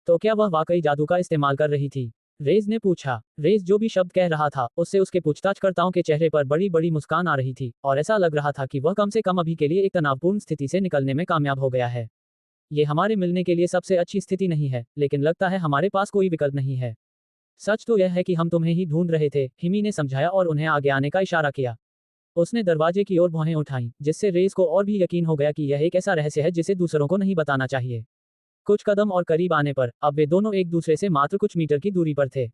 तो क्या वह वाकई जादू का इस्तेमाल कर रही थी? रेज ने पूछा। रेज जो भी शब्द कह रहा था, उससे उसके पूछताछकर्ताओं के चेहरे पर बड़ी बड़ी मुस्कान आ रही थी, और ऐसा लग रहा था कि वह कम से कम अभी के लिए एक तनावपूर्ण स्थिति से निकलने में कामयाब हो गया है। ये हमारे मिलने के लिए सबसे अच्छी स्थिति नहीं है, लेकिन लगता है हमारे पास कोई विकल्प नहीं है। सच तो यह है कि हम तुम्हें ही ढूंढ रहे थे, हिमी ने समझाया और उन्हें आगे आने का इशारा किया। उसने दरवाजे की ओर भौहें उठाईं, जिससे रेस को और भी यकीन हो गया कि यह एक ऐसा रहस्य है जिसे दूसरों को नहीं बताना चाहिए। कुछ कदम और करीब आने पर अब वे दोनों एक दूसरे से मात्र कुछ मीटर की दूरी पर थे।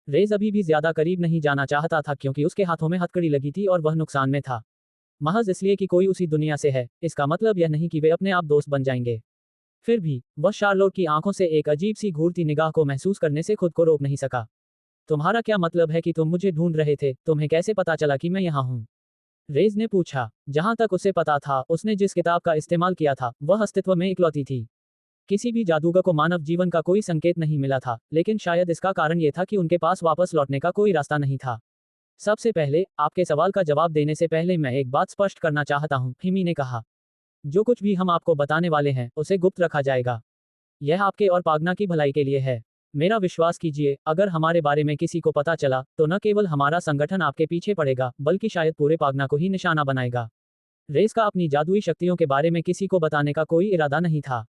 रेस अभी भी ज्यादा करीब नहीं जाना चाहता था क्योंकि उसके हाथों में हथकड़ी लगी थी और वह नुकसान में था। महज इसलिए कि कोई उसी दुनिया से है, इसका मतलब यह नहीं कि वे अपने आप दोस्त बन जाएंगे। फिर भी वह शार्लोट की आंखों से एक अजीब सी घूरती निगाह को महसूस करने से खुद को रोक नहीं सका। तुम्हारा क्या मतलब है कि तुम मुझे ढूंढ रहे थे? तुम्हें कैसे पता चला कि मैं यहाँ हूँ? रेज ने पूछा। जहां तक उसे पता था, उसने जिस किताब का इस्तेमाल किया था वह अस्तित्व में इकलौती थी। किसी भी जादूगर को मानव जीवन का कोई संकेत नहीं मिला था, लेकिन शायद इसका कारण यह था कि उनके पास वापस लौटने का कोई रास्ता नहीं था। सबसे पहले, आपके सवाल का जवाब देने से पहले मैं एक बात स्पष्ट करना चाहता हूँ, हिमी ने कहा। जो कुछ भी हम आपको बताने वाले हैं, उसे गुप्त रखा जाएगा। यह आपके और पागना की भलाई के लिए है। मेरा विश्वास कीजिए, अगर हमारे बारे में किसी को पता चला, तो न केवल हमारा संगठन आपके पीछे पड़ेगा, बल्कि शायद पूरे पागना को ही निशाना बनाएगा। रेस का अपनी जादुई शक्तियों के बारे में किसी को बताने का कोई इरादा नहीं था।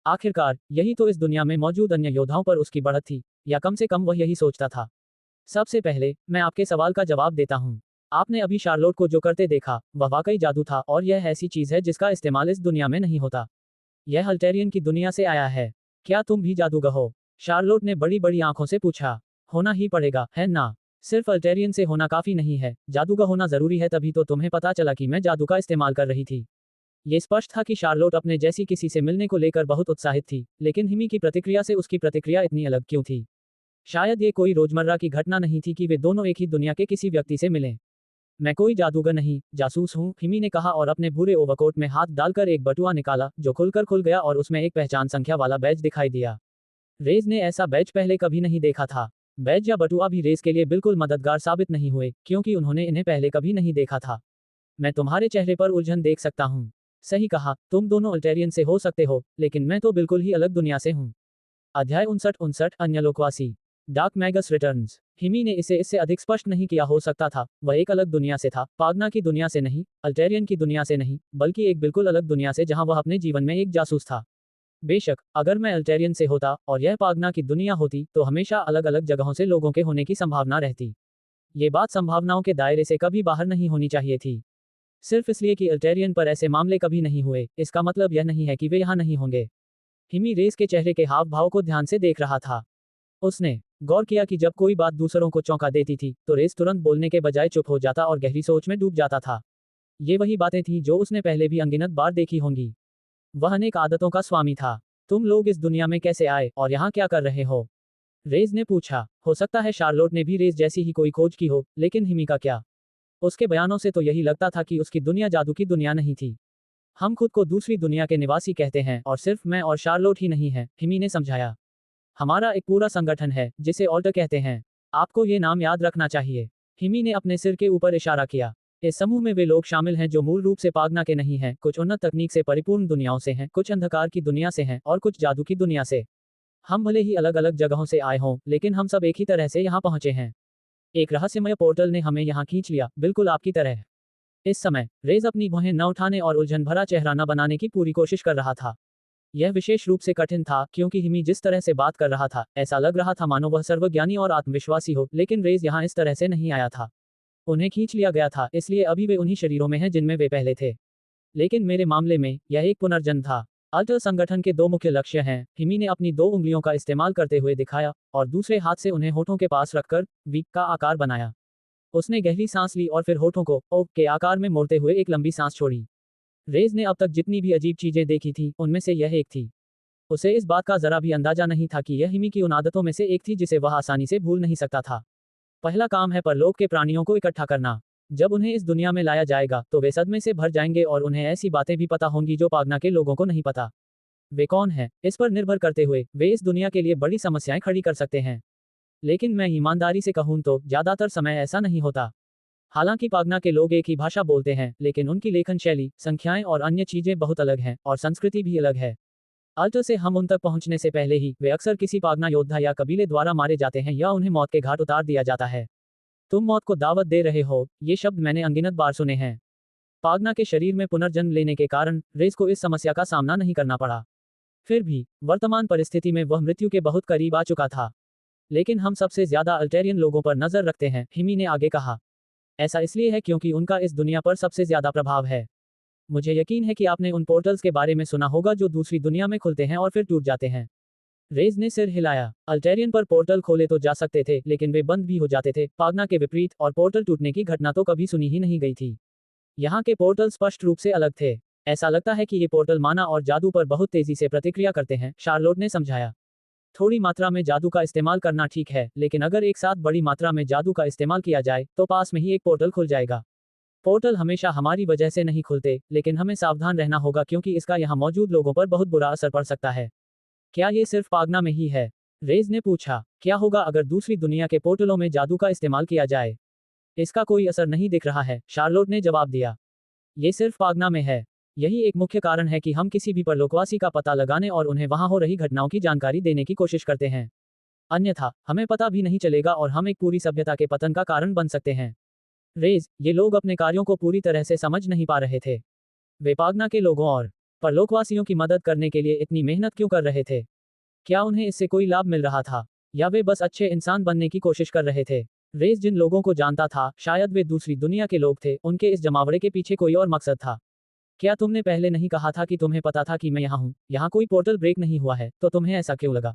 आखिरकार, यही तो इस दुनिया में मौजूद अन्य योद्धाओं पर उसकी बढ़त थी, या कम से कम वह यही सोचता था। सबसे पहले, मैं आपके सवाल का जवाब देता हूँ। आपने अभी शार्लोट को जो करते देखा, वह वाकई जादू था, और यह ऐसी चीज है जिसका इस्तेमाल इस दुनिया में नहीं होता। यह अल्टेरियन की दुनिया से आया है। क्या तुम भी जादूगर हो? शार्लोट ने बड़ी बड़ी आंखों से पूछा। होना ही पड़ेगा, है ना? सिर्फ अल्टेरियन से होना काफी नहीं है, जादूगर होना जरूरी है, तभी तो तुम्हें पता चला कि मैं जादू का इस्तेमाल कर रही थी। ये स्पष्ट था कि शार्लोट अपने जैसी किसी से मिलने को लेकर बहुत उत्साहित थी, लेकिन हिमी की प्रतिक्रिया से उसकी प्रतिक्रिया इतनी अलग क्यों थी? शायद ये कोई रोजमर्रा की घटना नहीं थी कि वे दोनों एक ही दुनिया के किसी व्यक्ति से मिलें। मैं कोई जादूगर नहीं, जासूस हूँ, हिमी ने कहा और अपने भूरे ओवरकोट में हाथ डालकर एक बटुआ निकाला, जो खुलकर खुल गया और उसमें एक पहचान संख्या वाला बैज दिखाई दिया। रेज ने ऐसा बैज पहले कभी नहीं देखा था। बैज या बटुआ भी रेस के लिए बिल्कुल मददगार साबित नहीं हुए, क्योंकि उन्होंने इन्हें पहले कभी नहीं देखा था। मैं तुम्हारे चेहरे पर उलझन देख सकता हूँ। सही कहा, तुम दोनों अल्टेरियन से हो सकते हो, लेकिन मैं तो बिल्कुल ही अलग दुनिया से हूँ। अध्याय 59 अन्यलोकवासी। Dark magus returns. हिमी ने इसे इससे अधिक स्पष्ट नहीं किया हो सकता था, वह एक अलग दुनिया से था, पागना की दुनिया से नहीं, अल्टेरियन की दुनिया से नहीं, बल्कि एक बिल्कुल अलग दुनिया से जहां वह अपने जीवन में एक जासूस था। बेशक, अगर मैं अल्टेरियन से होता और यह पागना की दुनिया होती, तो हमेशा अलग अलग जगहों से लोगों के होने की संभावना रहती। ये बात संभावनाओं के दायरे से कभी बाहर नहीं होनी चाहिए थी। सिर्फ इसलिए कि अल्टेरियन पर ऐसे मामले कभी नहीं हुए, इसका मतलब यह नहीं है कि वे यहाँ नहीं होंगे। हिमी रेस के चेहरे के हाव भाव को ध्यान से देख रहा था। उसने गौर किया कि जब कोई बात दूसरों को चौंका देती थी, तो रेस तुरंत बोलने के बजाय चुप हो जाता और गहरी सोच में डूब जाता था। ये वही बातें थीं जो उसने पहले भी अनगिनत बार देखी होंगी। वह अनेक आदतों का स्वामी था। तुम लोग इस दुनिया में कैसे आए और यहाँ क्या कर रहे हो? रेस ने पूछा। हो सकता है शार्लोट ने भी रेस जैसी ही कोई खोज की हो, लेकिन हिमी का क्या? उसके बयानों से तो यही लगता था कि उसकी दुनिया जादू की दुनिया नहीं थी। हम खुद को दूसरी दुनिया के निवासी कहते हैं, और सिर्फ मैं और शार्लोट ही नहीं है, हिमी ने समझाया। हमारा एक पूरा संगठन है, जिसे ऑल्टर कहते हैं। आपको ये नाम याद रखना चाहिए। हिमी ने अपने सिर के ऊपर इशारा किया। इस समूह में वे लोग शामिल हैं जो मूल रूप से पागना के नहीं हैं, कुछ उन्नत तकनीक से परिपूर्ण दुनियाओं से हैं, कुछ अंधकार की दुनिया से हैं, और कुछ जादू की दुनिया से। हम भले ही अलग अलग जगहों से आए हों, लेकिन हम सब एक ही तरह से यहाँ पहुंचे हैं। एक रहस्यमय पोर्टल ने हमें यहाँ खींच लिया, बिल्कुल आपकी तरह। इस समय रेज अपनी भौहें न उठाने और उलझन भरा चेहरा न बनाने की पूरी कोशिश कर रहा था। यह विशेष रूप से कठिन था, क्योंकि हिमी जिस तरह से बात कर रहा था, ऐसा लग रहा था मानो वह सर्वज्ञानी और आत्मविश्वासी हो, लेकिन रेज यहाँ इस तरह से नहीं आया था। उन्हें खींच लिया गया था, इसलिए अभी वे उन्हीं शरीरों में हैं जिनमें वे पहले थे। लेकिन मेरे मामले में, यह एक पुनर्जन्म था। अल्टर संगठन के दो मुख्य लक्ष्य हैं। हिमी ने अपनी दो उंगलियों का इस्तेमाल करते हुए दिखाया और दूसरे हाथ से उन्हें होठों के पास रखकर वी का आकार बनाया। उसने गहरी सांस ली और फिर होठों को ओ के आकार में मोड़ते हुए एक लंबी सांस छोड़ी। रेज ने अब तक जितनी भी अजीब चीजें देखी थी उनमें से यह एक थी। उसे इस बात का जरा भी अंदाजा नहीं था कि यह हिमी की उन आदतों में से एक थी जिसे वह आसानी से भूल नहीं सकता था। पहला काम है परलोक के प्राणियों को इकट्ठा करना। जब उन्हें इस दुनिया में लाया जाएगा तो वे सदमे से भर जाएंगे और उन्हें ऐसी बातें भी पता होंगी जो पागना के लोगों को नहीं पता। वे कौन हैं, इस पर निर्भर करते हुए वे इस दुनिया के लिए बड़ी समस्याएं खड़ी कर सकते हैं। लेकिन मैं ईमानदारी से कहूं तो ज्यादातर समय ऐसा नहीं होता। हालांकि पागना के लोग एक ही भाषा बोलते हैं, लेकिन उनकी लेखन शैली, संख्याएं और अन्य चीजें बहुत अलग हैं और संस्कृति भी अलग है। अल्टर से हम उन तक पहुंचने से पहले ही वे अक्सर किसी पागना योद्धा या कबीले द्वारा मारे जाते हैं या उन्हें मौत के घाट उतार दिया जाता है। तुम मौत को दावत दे रहे हो, ये शब्द मैंने अनगिनत बार सुने हैं। पागना के शरीर में पुनर्जन्म लेने के कारण रेस को इस समस्या का सामना नहीं करना पड़ा। फिर भी वर्तमान परिस्थिति में वह मृत्यु के बहुत करीब आ चुका था। लेकिन हम सबसे ज्यादा अल्टेरियन लोगों पर नजर रखते हैं, हिमी ने आगे कहा। ऐसा इसलिए है क्योंकि उनका इस दुनिया पर सबसे ज्यादा प्रभाव है। मुझे यकीन है कि आपने उन पोर्टल्स के बारे में सुना होगा जो दूसरी दुनिया में खुलते हैं और फिर टूट जाते हैं। रेज ने सिर हिलाया। अल्टेरियन पर पोर्टल खोले तो जा सकते थे, लेकिन वे बंद भी हो जाते थे। पागना के विपरीत, और पोर्टल टूटने की घटना तो कभी सुनी ही नहीं गई थी। यहाँ के पोर्टल स्पष्ट रूप से अलग थे। ऐसा लगता है कि ये पोर्टल माना और जादू पर बहुत तेजी से प्रतिक्रिया करते हैं, शार्लोट ने समझाया। थोड़ी मात्रा में जादू का इस्तेमाल करना ठीक है, लेकिन अगर एक साथ बड़ी मात्रा में जादू का इस्तेमाल किया जाए तो पास में ही एक पोर्टल खुल जाएगा। पोर्टल हमेशा हमारी वजह से नहीं खुलते, लेकिन हमें सावधान रहना होगा क्योंकि इसका यहाँ मौजूद लोगों पर बहुत बुरा असर पड़ सकता है। क्या ये सिर्फ पागना में ही है? रेज ने पूछा। क्या होगा अगर दूसरी दुनिया के पोर्टलों में जादू का इस्तेमाल किया जाए? इसका कोई असर नहीं दिख रहा है, शार्लोट ने जवाब दिया। ये सिर्फ पागना में है। यही एक मुख्य कारण है कि हम किसी भी परलोकवासी का पता लगाने और उन्हें वहां हो रही घटनाओं की जानकारी देने की कोशिश करते हैं। अन्यथा हमें पता भी नहीं चलेगा और हम एक पूरी सभ्यता के पतन का कारण बन सकते हैं। रेज, ये लोग अपने कार्यों को पूरी तरह से समझ नहीं पा रहे थे। वे पागना के लोगों और परलोकवासियों की मदद करने के लिए इतनी मेहनत क्यों कर रहे थे? क्या उन्हें इससे कोई लाभ मिल रहा था, या वे बस अच्छे इंसान बनने की कोशिश कर रहे थे? रेज जिन लोगों को जानता था, शायद वे दूसरी दुनिया के लोग थे। उनके इस जमावड़े के पीछे कोई और मकसद था। क्या तुमने पहले नहीं कहा था कि तुम्हें पता था कि मैं यहाँ हूँ? यहाँ कोई पोर्टल ब्रेक नहीं हुआ है, तो तुम्हें ऐसा क्यों लगा?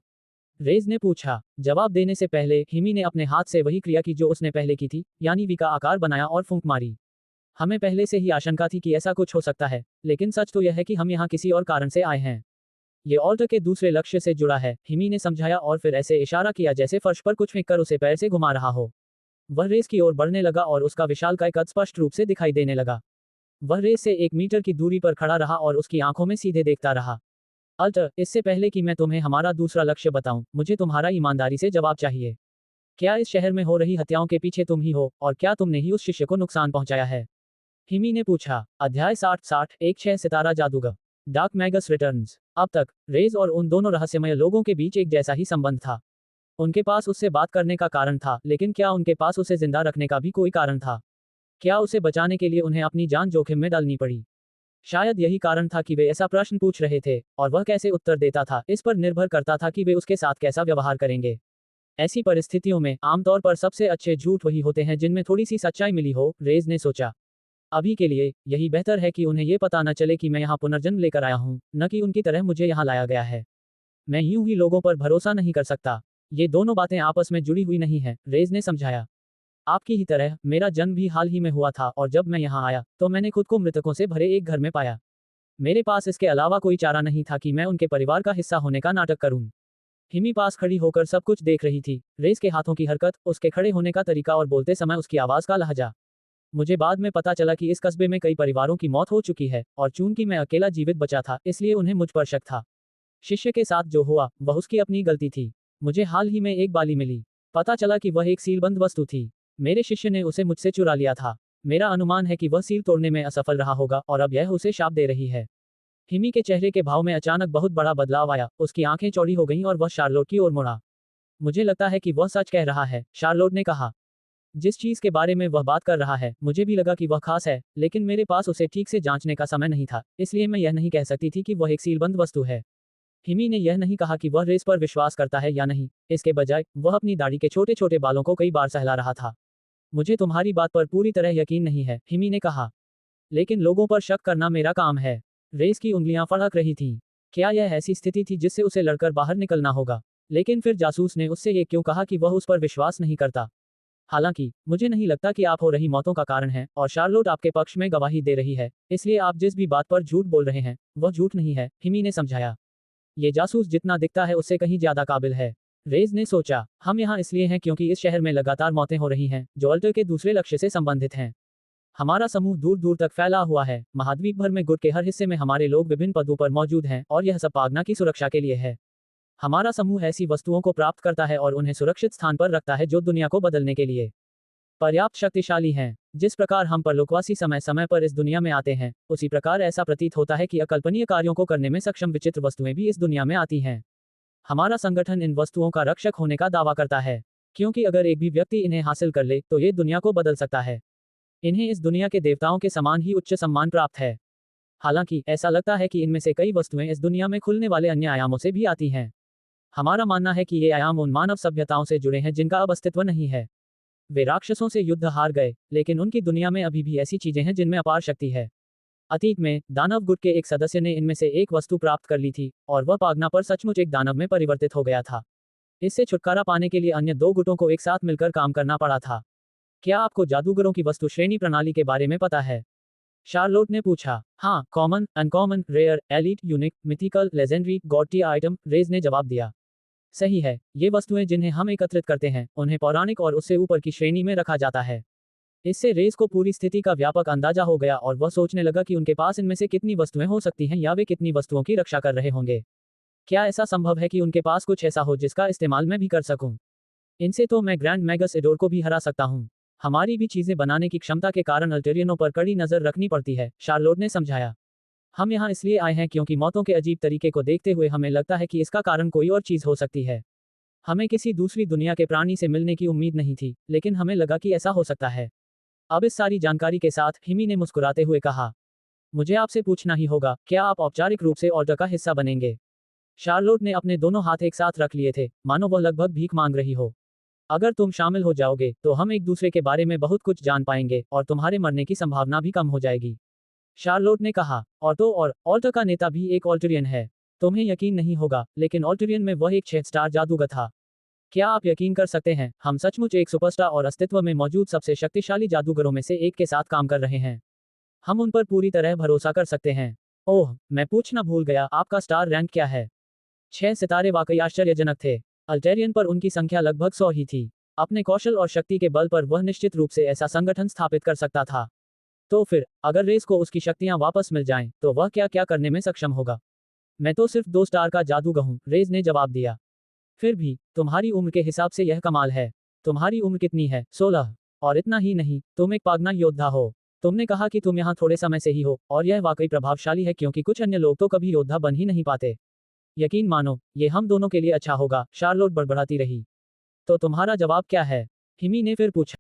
रेज ने पूछा। जवाब देने से पहले हिमी ने अपने हाथ से वही क्रिया की जो उसने पहले की थी, यानी वी का आकार बनाया और फूंक मारी। हमें पहले से ही आशंका थी कि ऐसा कुछ हो सकता है, लेकिन सच तो यह है कि हम यहाँ किसी और कारण से आए हैं। ये ऑल्टर के दूसरे लक्ष्य से जुड़ा है, हिमी ने समझाया और फिर ऐसे इशारा किया जैसे फर्श पर कुछ फेंककर उसे पैर से घुमा रहा हो। वह रेस की ओर बढ़ने लगा और उसका विशालकाय कद स्पष्ट रूप से दिखाई देने लगा। वह रेस से 1 मीटर की दूरी पर खड़ा रहा और उसकी आंखों में सीधे देखता रहा। अल्टर, इससे पहले कि मैं तुम्हें हमारा दूसरा लक्ष्य बताऊं, मुझे तुम्हारा ईमानदारी से जवाब चाहिए। क्या इस शहर में हो रही हत्याओं के पीछे तुम ही हो, और क्या तुमने ही उस शिष्य को नुकसान पहुंचाया है? हिमी ने पूछा। अध्याय 60 एक 6 सितारा जादूगर। Dark magus returns. अब तक रेज और उन दोनों रहस्यमय लोगों के बीच एक जैसा ही संबंध था। उनके पास उससे बात करने का कारण था, लेकिन क्या उनके पास उसे जिंदा रखने का भी कोई कारण था? क्या उसे बचाने के लिए उन्हें अपनी जान जोखिम में डालनी पड़ी? शायद यही कारण था कि वे ऐसा प्रश्न पूछ रहे थे, और वह कैसे उत्तर देता था इस पर निर्भर करता था कि वे उसके साथ कैसा व्यवहार करेंगे। ऐसी परिस्थितियों में आमतौर पर सबसे अच्छे झूठ वही होते हैं जिनमें थोड़ी सी सच्चाई मिली हो, रेज ने सोचा। अभी के लिए यही बेहतर है कि उन्हें ये पता न चले कि मैं यहाँ पुनर्जन्म लेकर आया हूँ, न कि उनकी तरह मुझे यहाँ लाया गया है। मैं यूं ही लोगों पर भरोसा नहीं कर सकता। ये दोनों बातें आपस में जुड़ी हुई नहीं है, रेज ने समझाया। आपकी ही तरह मेरा जन्म भी हाल ही में हुआ था और जब मैं यहाँ आया तो मैंने खुद को मृतकों से भरे एक घर में पाया। मेरे पास इसके अलावा कोई चारा नहीं था कि मैं उनके परिवार का हिस्सा होने का नाटक करूं। हिमी पास खड़ी होकर सब कुछ देख रही थी, रेस के हाथों की हरकत, उसके खड़े होने का तरीका और बोलते समय उसकी आवाज का लहजा। मुझे बाद में पता चला कि इस कस्बे में कई परिवारों की मौत हो चुकी है, और चूंकि मैं अकेला जीवित बचा था इसलिए उन्हें मुझ पर शक था। शिष्य के साथ जो हुआ वह उसकी अपनी गलती थी। मुझे हाल ही में एक बाली मिली। पता चला कि वह एक सीलबंद वस्तु थी। मेरे शिष्य ने उसे मुझसे चुरा लिया था। मेरा अनुमान है कि वह सील तोड़ने में असफल रहा होगा और अब यह उसे शाप दे रही है। हिमी के चेहरे के भाव में अचानक बहुत बड़ा बदलाव आया, उसकी आंखें चौड़ी हो गईं और वह शार्लोट की ओर मुड़ा। मुझे लगता है कि वह सच कह रहा है, शार्लोट ने कहा। जिस चीज के बारे में वह बात कर रहा है मुझे भी लगा कि वह खास है, लेकिन मेरे पास उसे ठीक से जांचने का समय नहीं था, इसलिए मैं यह नहीं कह सकती थी कि वह एक सीलबंद वस्तु है। हिमी ने यह नहीं कहा कि वह रेस पर विश्वास करता है या नहीं, इसके बजाय वह अपनी दाढ़ी के छोटे छोटे बालों को कई बार सहला रहा था। मुझे तुम्हारी बात पर पूरी तरह यकीन नहीं है, हिमी ने कहा। लेकिन लोगों पर शक करना मेरा काम है। रेस की उंगलियां फड़क रही थीं। क्या यह ऐसी स्थिति थी जिससे उसे लड़कर बाहर निकलना होगा? लेकिन फिर जासूस ने उससे ये क्यों कहा कि वह उस पर विश्वास नहीं करता? हालांकि मुझे नहीं लगता कि आप हो रही मौतों का कारण हैं और शार्लोट आपके पक्ष में गवाही दे रही है, इसलिए आप जिस भी बात पर झूठ बोल रहे हैं वह झूठ नहीं है, हिमी ने समझाया। ये जासूस जितना दिखता है उससे कहीं ज्यादा काबिल है। रेज ने सोचा, हम यहाँ इसलिए हैं क्योंकि इस शहर में लगातार मौतें हो रही हैं जो अल्टर के दूसरे लक्ष्य से संबंधित हैं। हमारा समूह दूर दूर तक फैला हुआ है, महाद्वीप भर में गुट के हर हिस्से में हमारे लोग विभिन्न पदों पर मौजूद हैं और यह सब पागना की सुरक्षा के लिए है। हमारा समूह ऐसी वस्तुओं को प्राप्त करता है और उन्हें सुरक्षित स्थान पर रखता है जो दुनिया को बदलने के लिए पर्याप्त शक्तिशाली हैं। जिस प्रकार हम परलोकवासी समय समय पर इस दुनिया में आते हैं, उसी प्रकार ऐसा प्रतीत होता है कि अकल्पनीय कार्यों को करने में सक्षम विचित्र वस्तुएं भी इस दुनिया में आती हैं। हमारा संगठन इन वस्तुओं का रक्षक होने का दावा करता है, क्योंकि अगर एक भी व्यक्ति इन्हें हासिल कर ले तो ये दुनिया को बदल सकता है। इन्हें इस दुनिया के देवताओं के समान ही उच्च सम्मान प्राप्त है। हालांकि ऐसा लगता है कि इनमें से कई वस्तुएं इस दुनिया में खुलने वाले अन्य आयामों से भी आती हैं। हमारा मानना है कि ये आयाम उन मानव सभ्यताओं से जुड़े हैं जिनका अब अस्तित्व नहीं है। वे राक्षसों से युद्ध हार गए, लेकिन उनकी दुनिया में अभी भी ऐसी चीजें हैं जिनमें अपार शक्ति है। अतीत में दानव गुट के एक सदस्य ने इनमें से एक वस्तु प्राप्त कर ली थी और वह पागना पर सचमुच एक दानव में परिवर्तित हो गया था। इससे छुटकारा पाने के लिए अन्य दो गुटों को एक साथ मिलकर काम करना पड़ा था। क्या आपको जादूगरों की वस्तु श्रेणी प्रणाली के बारे में पता है? शार्लोट ने पूछा। हाँ, common, uncommon, rare, elite, unique, mythical, legendary, god tier item, रेज ने जवाब दिया। सही है, ये वस्तुएं जिन्हें हम एकत्रित करते हैं उन्हें पौराणिक और उससे ऊपर की श्रेणी में रखा जाता है। इससे रेस को पूरी स्थिति का व्यापक अंदाजा हो गया और वह सोचने लगा कि उनके पास इनमें से कितनी वस्तुएं हो सकती हैं या वे कितनी वस्तुओं की रक्षा कर रहे होंगे। क्या ऐसा संभव है कि उनके पास कुछ ऐसा हो जिसका इस्तेमाल मैं भी कर सकूं? इनसे तो मैं ग्रैंड मैगस एडोर को भी हरा सकता हूं। हमारी भी चीजें बनाने की क्षमता के कारण अल्टेरियनों पर कड़ी नजर रखनी पड़ती है, शार्लोट ने समझाया। हम यहाँ इसलिए आए हैं क्योंकि मौतों के अजीब तरीके को देखते हुए हमें लगता है कि इसका कारण कोई और चीज हो सकती है। हमें किसी दूसरी दुनिया के प्राणी से मिलने की उम्मीद नहीं थी, लेकिन हमें लगा कि ऐसा हो सकता है। अब इस सारी जानकारी के साथ हिमी ने मुस्कुराते हुए कहा, मुझे आपसे पूछना ही होगा, क्या आप औपचारिक रूप से ऑर्डर का हिस्सा बनेंगे? शार्लोट ने अपने दोनों हाथ एक साथ रख लिए थे, मानो वह लगभग भीख मांग रही हो। अगर तुम शामिल हो जाओगे तो हम एक दूसरे के बारे में बहुत कुछ जान पाएंगे और तुम्हारे मरने की संभावना भी कम हो जाएगी। शार्लोट ने कहा, और तो और, ऑल्टर का नेता भी एक ऑल्टरियन है। तुम्हें यकीन नहीं होगा, लेकिन ऑल्टरियन में वह एक 6 स्टार जादूगर था। क्या आप यकीन कर सकते हैं, हम सचमुच एक सुपरस्टार और अस्तित्व में मौजूद सबसे शक्तिशाली जादूगरों में से एक के साथ काम कर रहे हैं। हम उन पर पूरी तरह भरोसा कर सकते हैं। ओह, मैं पूछना भूल गया, आपका स्टार रैंक क्या है? 6 सितारे वाकई आश्चर्यजनक थे। अल्टेरियन पर उनकी संख्या लगभग 100 ही थी। अपने कौशल और शक्ति के बल पर वह निश्चित रूप से ऐसा संगठन स्थापित कर सकता था। तो फिर, अगर रेस को उसकी शक्तियां वापस मिल जाएं, तो वह क्या क्या करने में सक्षम होगा? मैं तो सिर्फ 2 स्टार का जादूगर हूं, रेज ने जवाब दिया। फिर भी, तुम्हारी उम्र के हिसाब से यह कमाल है। तुम्हारी उम्र कितनी है? 16। और इतना ही नहीं, तुम एक पागना योद्धा हो। तुमने कहा कि तुम यहाँ थोड़े समय से ही हो, और यह वाकई प्रभावशाली है क्योंकि कुछ अन्य लोग तो कभी योद्धा बन ही नहीं पाते। यकीन मानो, ये हम दोनों के लिए अच्छा होगा, शार्लोट बड़बड़ाती रही। तो तुम्हारा जवाब क्या है? हिमी ने फिर पूछा।